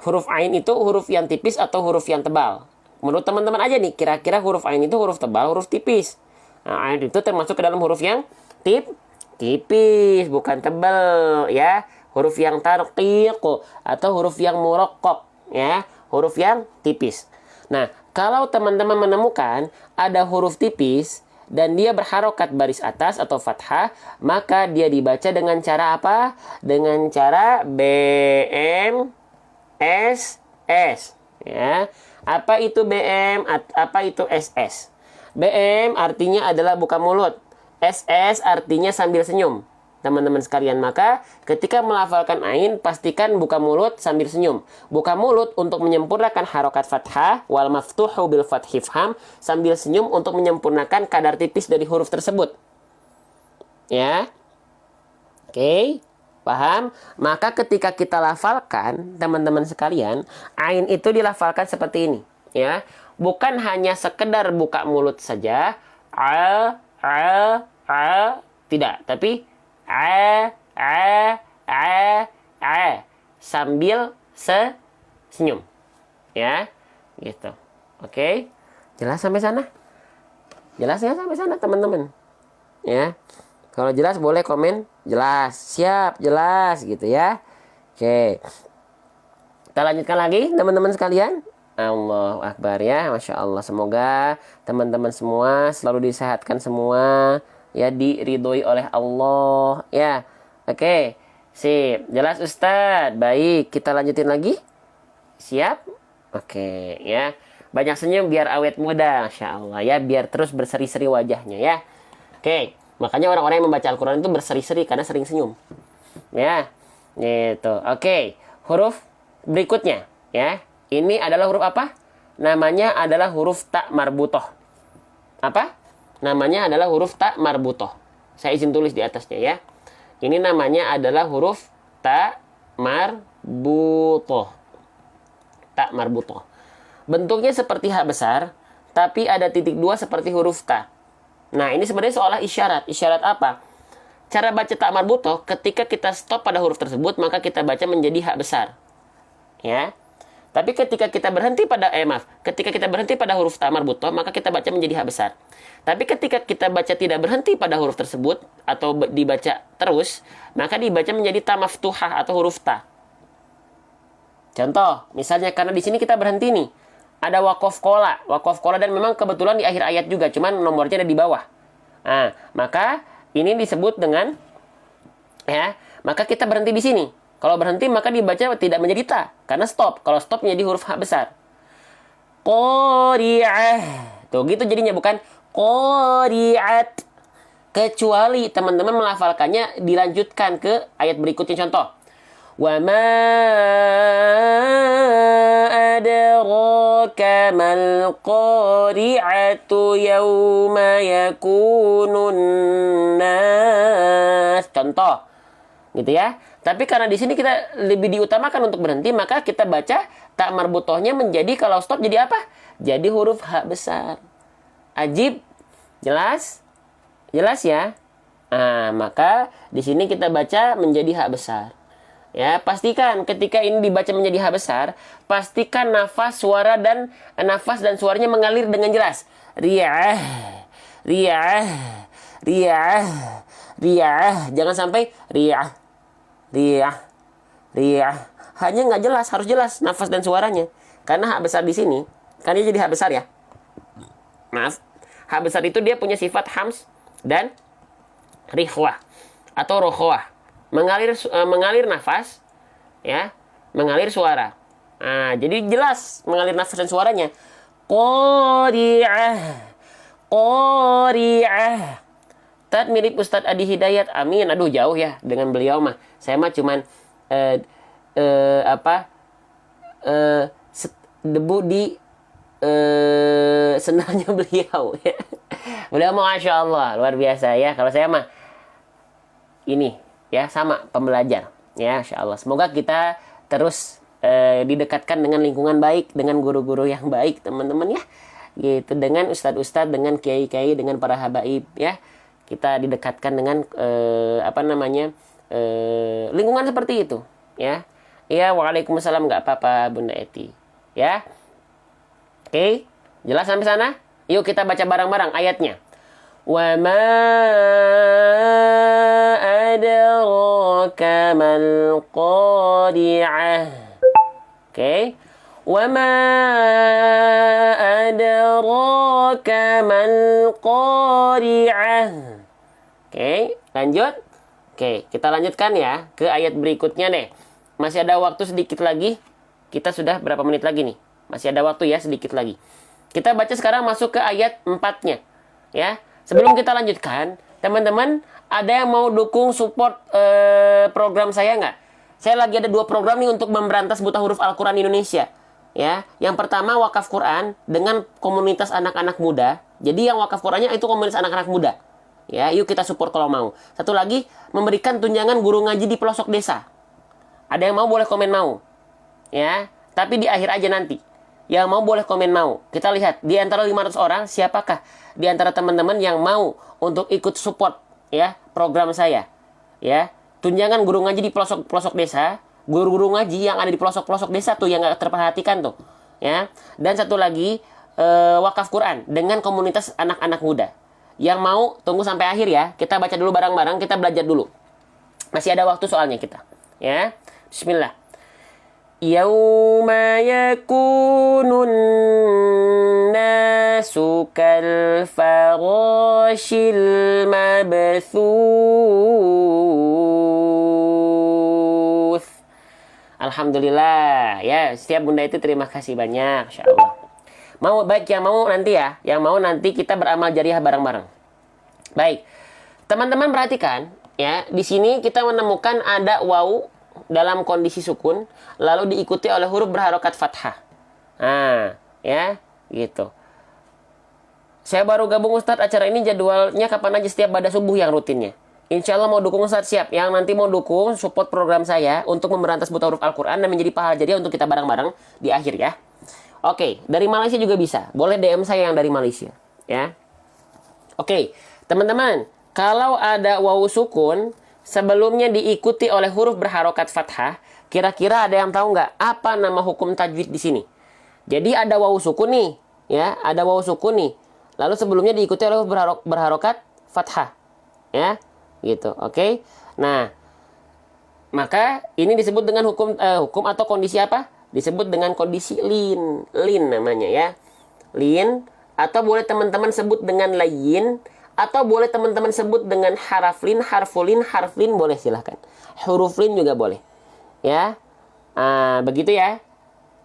S1: huruf ain itu huruf yang tipis atau huruf yang tebal? Menurut teman-teman aja nih, kira-kira huruf ain itu huruf tebal, huruf tipis? Nah, ain itu termasuk ke dalam huruf yang tipis, bukan tebal, ya. Huruf yang tarqiq atau huruf yang muraqqaq, ya. Huruf yang tipis. Nah, kalau teman-teman menemukan ada huruf tipis dan dia berharokat baris atas atau fathah, maka dia dibaca dengan cara apa? Dengan cara BM SS, ya. Apa itu BM? Apa itu SS? BM artinya adalah buka mulut. SS artinya sambil senyum. Teman-teman sekalian, maka ketika melafalkan ain, pastikan buka mulut sambil senyum. Buka mulut untuk menyempurnakan harokat fathah, wal maftuhu bil fathhi fham, sambil senyum untuk menyempurnakan kadar tipis dari huruf tersebut. Ya. Oke. Paham? Maka ketika kita lafalkan, teman-teman sekalian, ain itu dilafalkan seperti ini, ya. Bukan hanya sekedar buka mulut saja, tidak, tapi sambil senyum. Ya, gitu. Oke. Jelas sampai sana? Jelas ya sampai sana, teman-teman? Ya. Kalau jelas boleh komen jelas, siap, jelas gitu ya. Oke. Kita lanjutkan lagi teman-teman sekalian. Allahu Akbar ya, Masya Allah. Semoga teman-teman semua selalu disehatkan semua, ya, diridhoi oleh Allah ya. Oke, sip. Jelas Ustadz. Baik, kita lanjutin lagi. Siap? Oke ya. Banyak senyum biar awet muda, Masya Allah ya. Biar terus berseri-seri wajahnya ya. Oke. Makanya orang-orang yang membaca Al-Quran itu berseri-seri karena sering senyum. Ya, gitu. Oke, huruf berikutnya. Ya, ini adalah huruf apa? Namanya adalah huruf ta marbutoh. Apa? Namanya adalah huruf ta marbutoh. Saya izin tulis di atasnya ya. Ini namanya adalah huruf ta marbutoh. Ta marbutoh. Bentuknya seperti H besar, tapi ada titik dua seperti huruf ta. Nah, ini sebenarnya seolah isyarat. Isyarat apa? Cara baca ta marbutoh, ketika kita stop pada huruf tersebut, maka kita baca menjadi H besar. Ya. Tapi ketika kita berhenti pada ketika kita berhenti pada huruf ta marbutoh, maka kita baca menjadi H besar. Tapi ketika kita baca tidak berhenti pada huruf tersebut atau dibaca terus, maka dibaca menjadi ta maftuhah atau huruf ta. Contoh, misalnya karena di sini kita berhenti nih. Ada wakof kola dan memang kebetulan di akhir ayat juga, cuman nomornya ada di bawah. Nah, maka ini disebut dengan ya, maka kita berhenti di sini. Kalau berhenti maka dibaca tidak menjadi ta, karena stop. Kalau stop menjadi huruf H besar. Qari'ah. Tuh gitu jadinya, bukan qari'at. Kecuali teman-teman melafalkannya dilanjutkan ke ayat berikutnya, contoh. Wa ma adraka mal qari'atu yawma yakunun nas. Contoh. Gitu ya. Tapi karena di sini kita lebih diutamakan untuk berhenti, maka kita baca ta marbutohnya menjadi kalau stop jadi apa? Jadi huruf H besar. Ajib. Jelas? Jelas ya? Nah, maka di sini kita baca menjadi H besar. Ya, pastikan ketika ini dibaca menjadi H besar, pastikan nafas dan suaranya mengalir dengan jelas. Riyah, riyah, riyah, riyah. Jangan sampai riyah, riyah, riyah. Hanya nggak jelas, harus jelas nafas dan suaranya. Karena H besar di sini, kan dia jadi H besar ya. Maaf, H besar itu dia punya sifat hams dan rikhwah atau rokhwah. Mengalir nafas, ya, mengalir suara. Nah, jadi jelas mengalir nafas dan suaranya. Qari'ah, qari'ah. Tad mirip Ustadz Adi Hidayat. Amin. Aduh, jauh ya dengan beliau mah. Saya mah cuman debu di sendalnya beliau. Beliau mah Masya Allah luar biasa ya. Kalau saya mah ini ya sama pembelajar ya, Masya Allah. Semoga kita terus didekatkan dengan lingkungan baik, dengan guru-guru yang baik, teman-teman ya. Gitu, dengan ustadz-ustadz, dengan kiai-kiai, dengan para habaib ya. Kita didekatkan dengan lingkungan seperti itu ya. Ya, waalaikumsalam, nggak apa-apa Bunda Eti ya. Oke, jelas sampai sana? Yuk kita baca bareng-barang ayatnya. Wa ma adraka mal qari'ah. Oke. Wa ma adraka mal qari'ah. Oke, lanjut. Oke, kita lanjutkan ya ke ayat berikutnya deh. Masih ada waktu sedikit lagi. Kita sudah berapa menit lagi nih? Masih ada waktu ya, sedikit lagi. Kita baca sekarang masuk ke ayat 4-nya. Ya. Sebelum kita lanjutkan, teman-teman, ada yang mau dukung support program saya nggak? Saya lagi ada 2 program nih untuk memberantas buta huruf Al-Quran Indonesia. Ya, yang pertama wakaf Quran dengan komunitas anak-anak muda. Jadi yang wakaf Qurannya itu komunitas anak-anak muda. Ya, yuk kita support kalau mau. Satu lagi, memberikan tunjangan guru ngaji di pelosok desa. Ada yang mau boleh komen mau. Ya, tapi di akhir aja nanti. Yang mau boleh komen mau. Kita lihat di antara 500 orang siapakah di antara teman-teman yang mau untuk ikut support ya program saya. Ya, tunjangan guru ngaji di pelosok-pelosok desa, guru-guru ngaji yang ada di pelosok-pelosok desa tuh yang nggak terperhatikan tuh, ya. Dan satu lagi wakaf Quran dengan komunitas anak-anak muda. Yang mau tunggu sampai akhir ya. Kita baca dulu bareng-bareng, kita belajar dulu. Masih ada waktu soalnya kita, ya. Bismillah. Yauma yakunun nasu kal farashil mabthuth. Alhamdulillah ya, setiap bunda itu terima kasih banyak, Masya Allah. Mau baik yang mau nanti ya, yang mau nanti kita beramal jariah bareng-bareng. Baik, teman-teman perhatikan ya, di sini kita menemukan ada waw dalam kondisi sukun, lalu diikuti oleh huruf berharokat fathah. Nah, ya, gitu. Saya baru gabung Ustadz, acara ini jadwalnya kapan aja, setiap pada subuh yang rutinnya. Insya Allah mau dukung Ustadz, siap. Yang nanti mau dukung, support program saya untuk memberantas buta huruf Al-Quran dan menjadi pahala jariah untuk kita bareng-bareng di akhir ya. Oke, dari Malaysia juga bisa. Boleh DM saya yang dari Malaysia, ya. Oke, teman-teman, kalau ada waw sukun sebelumnya diikuti oleh huruf berharokat fathah, kira-kira ada yang tahu nggak apa nama hukum tajwid di sini? Jadi ada waw sukun nih, ya, ada waw sukun nih. Lalu sebelumnya diikuti oleh huruf berharokat fathah, ya, gitu. Oke. Nah, maka ini disebut dengan hukum atau kondisi apa? Disebut dengan kondisi lin namanya ya. Lin, atau boleh teman-teman sebut dengan layin, atau boleh teman-teman sebut dengan haraflin, harfulin, harflin, boleh silahkan. Huruflin juga boleh. Ya. Begitu ya.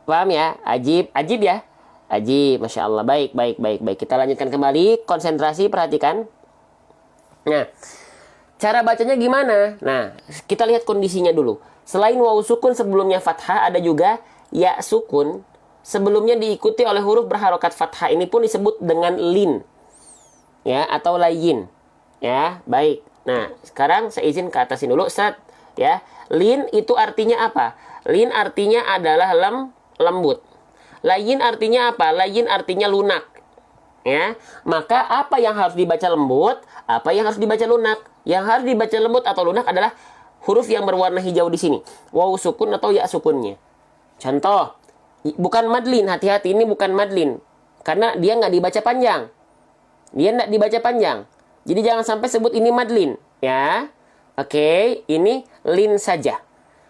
S1: Paham ya? Ajib ya. Ajib, Masya Allah. Baik. Kita lanjutkan kembali. Konsentrasi, perhatikan. Nah, cara bacanya gimana? Nah, kita lihat kondisinya dulu. Selain waw sukun sebelumnya fathah, ada juga ya sukun sebelumnya diikuti oleh huruf berharokat fathah. Ini pun disebut dengan lin, ya, atau layin, ya. Baik. Nah, sekarang saya izin ke atasin dulu, Ustaz, ya. Lin itu artinya apa? Lin artinya adalah lembut. Layin artinya apa? Layin artinya lunak, ya. Maka apa yang harus dibaca lembut, apa yang harus dibaca lunak? Yang harus dibaca lembut atau lunak adalah huruf yang berwarna hijau di sini, waw sukun atau ya sukunnya. Contoh, bukan madlin, hati-hati, ini bukan madlin, karena dia nggak dibaca panjang. Dia nggak dibaca panjang. Jadi jangan sampai sebut ini madlin, ya. Oke, ini lin saja.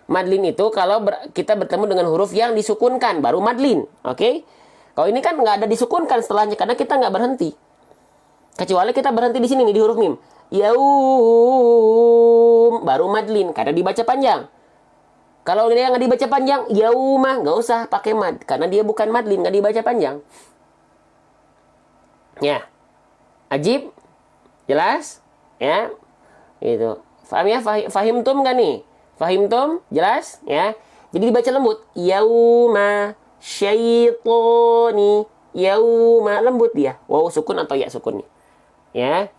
S1: Madlin itu kalau kita bertemu dengan huruf yang disukunkan, baru madlin. Oke. Kalau ini kan nggak ada disukunkan setelahnya, karena kita nggak berhenti. Kecuali kita berhenti di sini nih, di huruf mim. Yaum, baru madlin, karena dibaca panjang. Kalau dia nggak dibaca panjang, yaumah, nggak usah pakai mad, karena dia bukan madlin, nggak dibaca panjang. Ya, ajib, jelas, ya, itu. Faham ya? Fahimtum nggak nih? Fahimtum, jelas, ya. Jadi dibaca lembut. Yauma syaitoni, yauma, lembut dia. Waw sukun atau ya sukunnya, ya.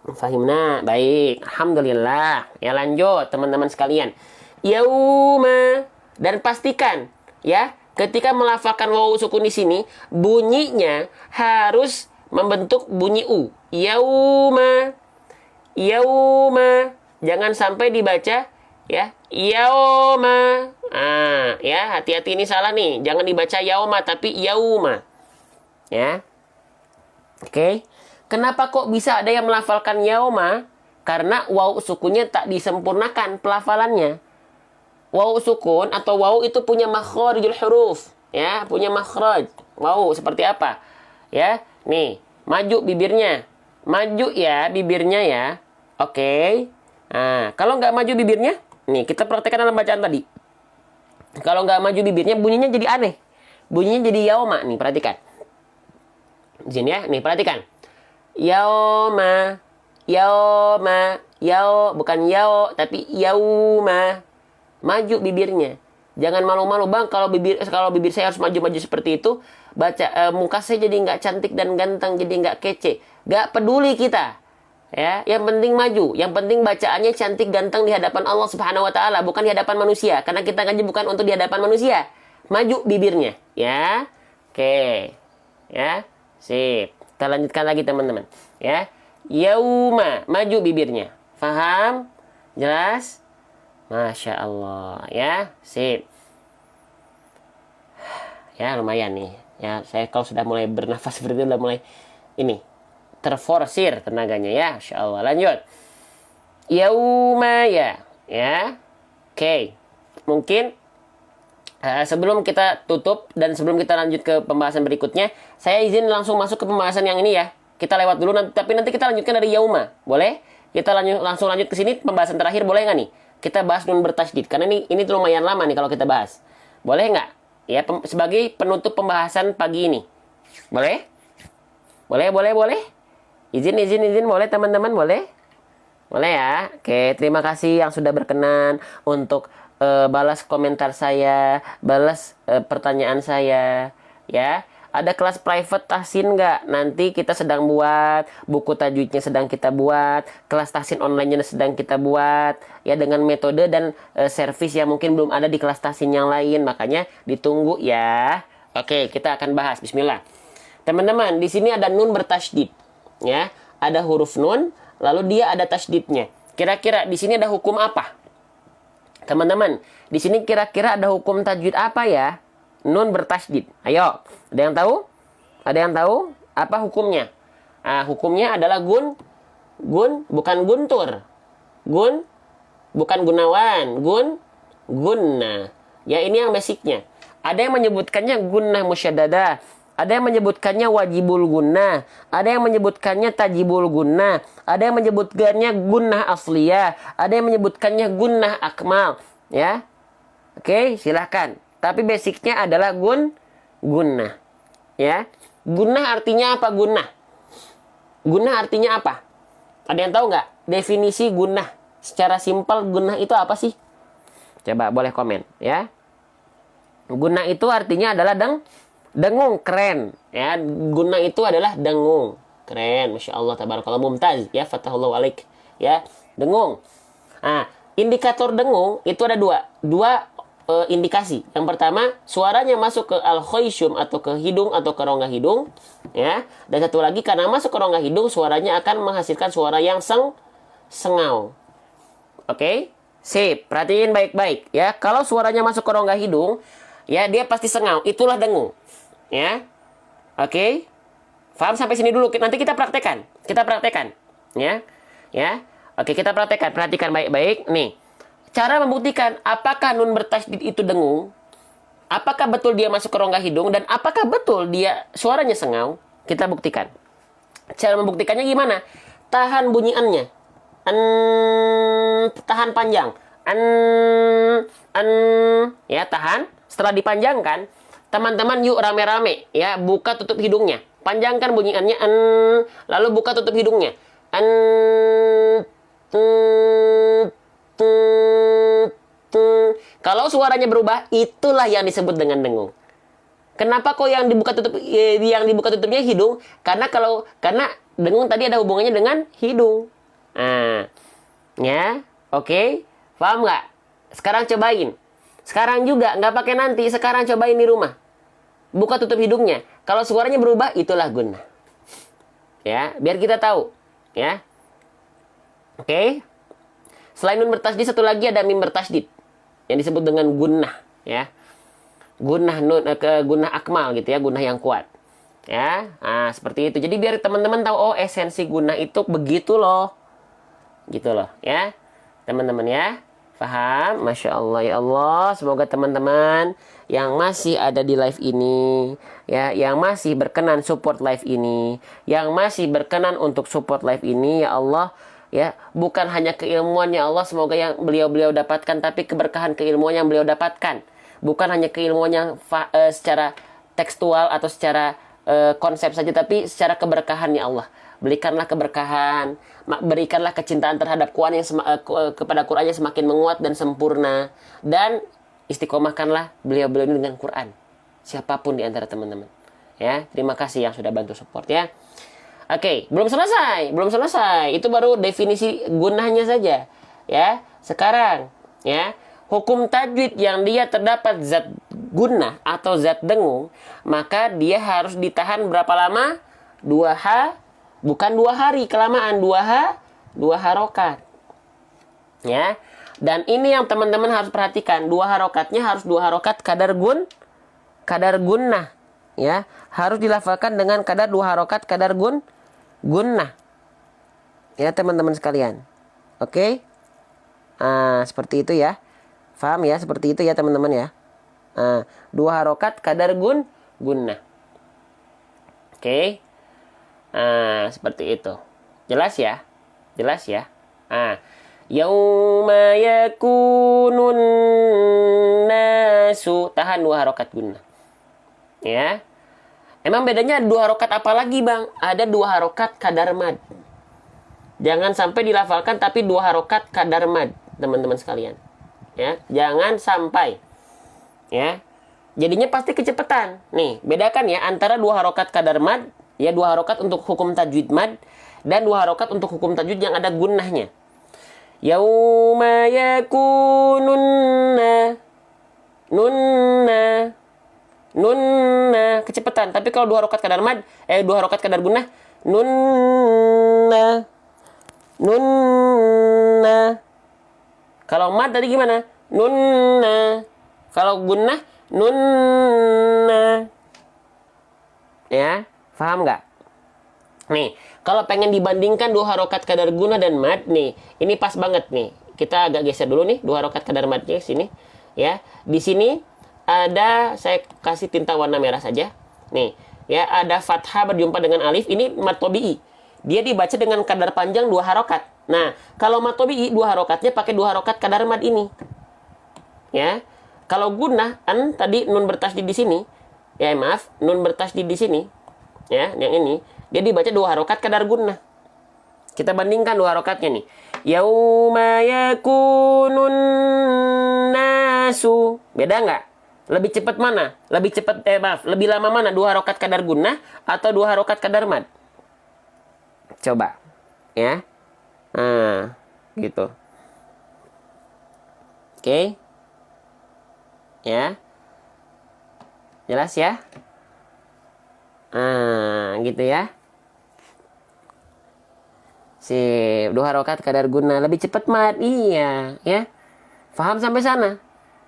S1: Fahimna, baik, alhamdulillah. Ya, lanjut teman-teman sekalian. Yauma, dan pastikan ya, ketika melafalkan waw sukun di sini bunyinya harus membentuk bunyi u. Yauma, jangan sampai dibaca ya yauma. Ya, hati-hati, ini salah nih. Jangan dibaca yauma tapi yauma. Ya. Oke. Kenapa kok bisa ada yang melafalkan yauma? Karena waw sukunnya tak disempurnakan pelafalannya. Waw sukun atau waw itu punya makhrarijul huruf, ya, punya makhraj. Waw seperti apa? Ya, nih, maju bibirnya. Maju ya bibirnya ya. Oke. Nah, kalau nggak maju bibirnya, nih kita praktekkan dalam bacaan tadi. Kalau nggak maju bibirnya, bunyinya jadi aneh. Bunyinya jadi yauma, nih, perhatikan. Di sini ya, nih, perhatikan. Yauma, bukan yao, tapi yauma. Maju bibirnya. Jangan malu-malu, Bang, kalau bibir saya harus maju-maju seperti itu, muka saya jadi nggak cantik dan ganteng, jadi nggak kece. Nggak peduli kita. Ya, yang penting maju, yang penting bacaannya cantik ganteng di hadapan Allah Subhanahu wa taala, bukan di hadapan manusia, karena kita ngaji bukan untuk di hadapan manusia. Maju bibirnya, ya. Oke. Ya. Sip. Kita lanjutkan lagi teman-teman, ya. Yauma, maju bibirnya. Faham? Jelas? Masya Allah ya, sip. Ya lumayan nih. Ya saya kalau sudah mulai bernafas seperti itu udah mulai ini terforsir tenaganya ya, Masya Allah. Lanjut. Yauma ya. Oke. Mungkin sebelum kita tutup dan sebelum kita lanjut ke pembahasan berikutnya, saya izin langsung masuk ke pembahasan yang ini ya. Kita lewat dulu tapi nanti kita lanjutkan dari yauma. Boleh? Kita langsung lanjut ke sini pembahasan terakhir, boleh nggak nih? Kita bahas nun bertasydid karena ini lumayan lama nih kalau kita bahas. Boleh nggak? Ya sebagai penutup pembahasan pagi ini. Boleh? Boleh. Izin boleh teman-teman, boleh? Boleh ya. Oke, terima kasih yang sudah berkenan untuk balas komentar saya, balas pertanyaan saya, ya. Ada kelas private tahsin nggak? Nanti kita sedang buat, buku tajwidnya sedang kita buat, kelas tahsin online-nya sedang kita buat, ya dengan metode dan servis yang mungkin belum ada di kelas tahsin yang lain, makanya ditunggu ya. Oke, kita akan bahas. Bismillah. Teman-teman, di sini ada nun bertasydid, ya. Ada huruf nun, lalu dia ada tasydidnya. Kira-kira di sini ada hukum apa? Teman-teman, di sini kira-kira ada hukum tajwid apa ya? Nun bertasydid. Ayo, ada yang tahu? Ada yang tahu apa hukumnya? Hukumnya adalah gun bukan guntur. Gun bukan gunawan, gunna. Ya ini yang basicnya. Ada yang menyebutkannya gunnah musyaddadah, ada yang menyebutkannya wajibul gunnah, ada yang menyebutkannya tajibul gunnah, ada yang menyebutkannya gunnah asliyah, ada yang menyebutkannya gunnah akmal, ya. Oke, silahkan. Tapi basicnya adalah gunnah. Ya. Gunnah artinya apa gunnah? Gunnah artinya apa? Ada yang tahu nggak? Definisi gunnah. Secara simpel gunnah itu apa sih? Coba boleh komen ya. Gunnah itu artinya adalah dengung, keren. Ya, gunnah itu adalah dengung. Keren, Masya Allah, tabarakallah, mumtaz. Ya, fatahullah alaik. Ya, dengung. Indikator dengung itu ada dua indikasi. Yang pertama, suaranya masuk ke al-khayshum atau ke hidung atau ke rongga hidung, ya. Dan satu lagi, karena masuk ke rongga hidung, suaranya akan menghasilkan suara yang sengau. Oke? Sip, perhatiin baik-baik ya. Kalau suaranya masuk ke rongga hidung, ya dia pasti sengau. Itulah dengung. Ya. Oke? Paham sampai sini dulu. Nanti kita praktekkan. Ya. Ya. Oke, kita praktekkan. Perhatikan baik-baik. Nih. Cara membuktikan apakah nun bertasydid itu dengung, apakah betul dia masuk ke rongga hidung, dan apakah betul dia suaranya sengau, kita buktikan. Cara membuktikannya gimana? Tahan bunyiannya. Tahan panjang. Ya, tahan. Setelah dipanjangkan, teman-teman yuk rame-rame ya, buka tutup hidungnya. Panjangkan bunyiannya, lalu buka tutup hidungnya. Kalau suaranya berubah, itulah yang disebut dengan dengung. Kenapa kok yang dibuka tutupnya hidung? Karena dengung tadi ada hubungannya dengan hidung. Ya, oke, paham nggak? Sekarang cobain. Sekarang juga, nggak pakai nanti. Sekarang cobain di rumah. Buka tutup hidungnya. Kalau suaranya berubah, itulah gunnah. Ya, biar kita tahu. Ya, oke. Selain nun bertasydid, satu lagi ada mim bertasydid yang disebut dengan gunnah, ya. Gunnah akmal gitu ya, gunnah yang kuat. Ya. Seperti itu. Jadi biar teman-teman tahu esensi gunnah itu begitu loh. Gitu loh, ya. Teman-teman ya. Paham? Masya Allah ya Allah. Semoga teman-teman yang masih ada di live ini, ya, yang masih berkenan support live ini, yang masih berkenan untuk support live ini, ya Allah, ya, bukan hanya keilmuan ya Allah, semoga yang beliau dapatkan, tapi keberkahan keilmuan yang beliau dapatkan, bukan hanya keilmuan yang secara tekstual atau secara konsep saja, tapi secara keberkahan ya Allah. Berikanlah keberkahan, berikanlah kecintaan terhadap Quran yang kepada Qurannya semakin menguat dan sempurna, dan istiqomahkanlah beliau ini dengan Quran, siapapun di antara teman-teman. Ya, terima kasih yang sudah bantu support ya. Oke, belum selesai. Itu baru definisi gunnahnya saja. Ya, sekarang ya, hukum tajwid yang dia terdapat zat gunnah atau zat dengung, maka dia harus ditahan berapa lama? 2 hari kelamaan, 2 harokat. Ya. Dan ini yang teman-teman harus perhatikan, dua harokatnya harus dua harokat kadar gunnah. Ya, harus dilafalkan dengan kadar dua harokat kadar gunnah. Ya, teman-teman sekalian. Oke? Seperti itu ya. Paham ya? Seperti itu ya, teman-teman ya. Dua harokat kadar gunnah. Oke? Seperti itu. Jelas ya? Jelas ya? Yauma yakunun nasu. Tahan dua harokat gunnah. Ya. Emang bedanya dua harokat apa lagi, Bang? Ada dua harokat kadar mad. Jangan sampai dilafalkan tapi dua harokat kadar mad, teman-teman sekalian. Ya, jangan sampai. Ya. Jadinya pasti kecepatan. Nih, bedakan ya antara dua harokat kadar mad, ya dua harokat untuk hukum tajwid mad dan dua harokat untuk hukum tajwid yang ada gunnahnya. Yauma yakununna nunna kecepatan. Tapi kalau dua harokat kadar mad, dua harokat kadar gunnah, nunna. Kalau mad tadi gimana? Nunna. Kalau gunnah, nunna. Ya, paham nggak? Nih, kalau pengen dibandingkan dua harokat kadar gunnah dan mad, nih, ini pas banget nih. Kita agak geser dulu nih, dua harokat kadar madnya sini. Ya, di sini ada, saya kasih tinta warna merah saja. Nih, ya ada fathah berjumpa dengan alif. Ini mad tabi'i. Dia dibaca dengan kadar panjang dua harokat. Nah, kalau mad tabi'i dua harokatnya pakai dua harokat kadar mad ini. Ya, kalau gunnah tadi nun bertasydid di sini. Ya maaf, nun bertasydid di sini. Ya, yang ini dia dibaca dua harokat kadar gunnah. Kita bandingkan dua harokatnya nih. Yauma yakunun nasu. Beda nggak? Lebih cepat mana? Lebih cepat, lebih lama mana? Dua harokat kadar gunnah atau dua harokat kadar mad? Coba. Ya. Gitu. Oke. Ya. Jelas ya? Gitu ya. Sip, dua harokat kadar gunnah lebih cepat mad. Iya, ya. Paham sampai sana?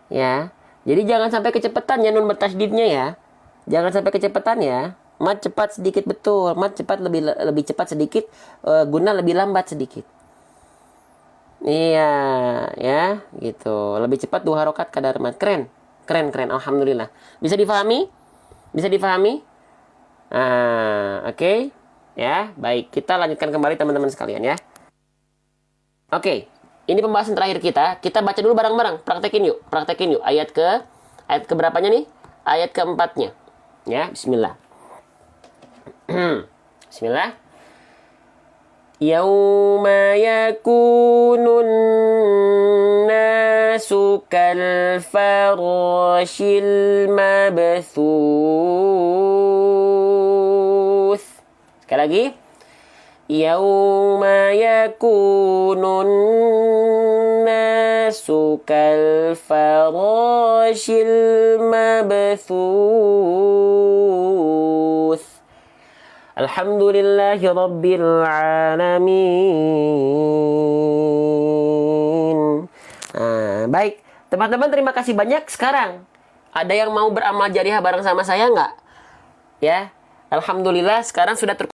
S1: Ya. Jadi jangan sampai kecepatan ya nun bertasydidnya ya. Jangan sampai kecepatan ya. Mad cepat sedikit betul. Mad cepat lebih cepat sedikit, gunnah lebih lambat sedikit. Iya, ya, gitu. Lebih cepat dua harokat kadar mad. Keren. Alhamdulillah. Bisa difahami? Oke. Ya, baik. Kita lanjutkan kembali teman-teman sekalian ya. Oke. Ini pembahasan terakhir kita. Kita baca dulu bareng-bareng. Praktekin yuk. Ayat ke berapanya nih? Ayat keempatnya. Ya, bismillah. Bismillah. Yauma yakunun nasu kal farashil mabthuth. Sekali lagi. Yauma yakunun nasu kal farashil mabthuth. Alhamdulillahi Rabbil Alamin. Baik, teman-teman terima kasih banyak. Sekarang, ada yang mau beramal jariah bareng sama saya nggak? Ya, Alhamdulillah sekarang sudah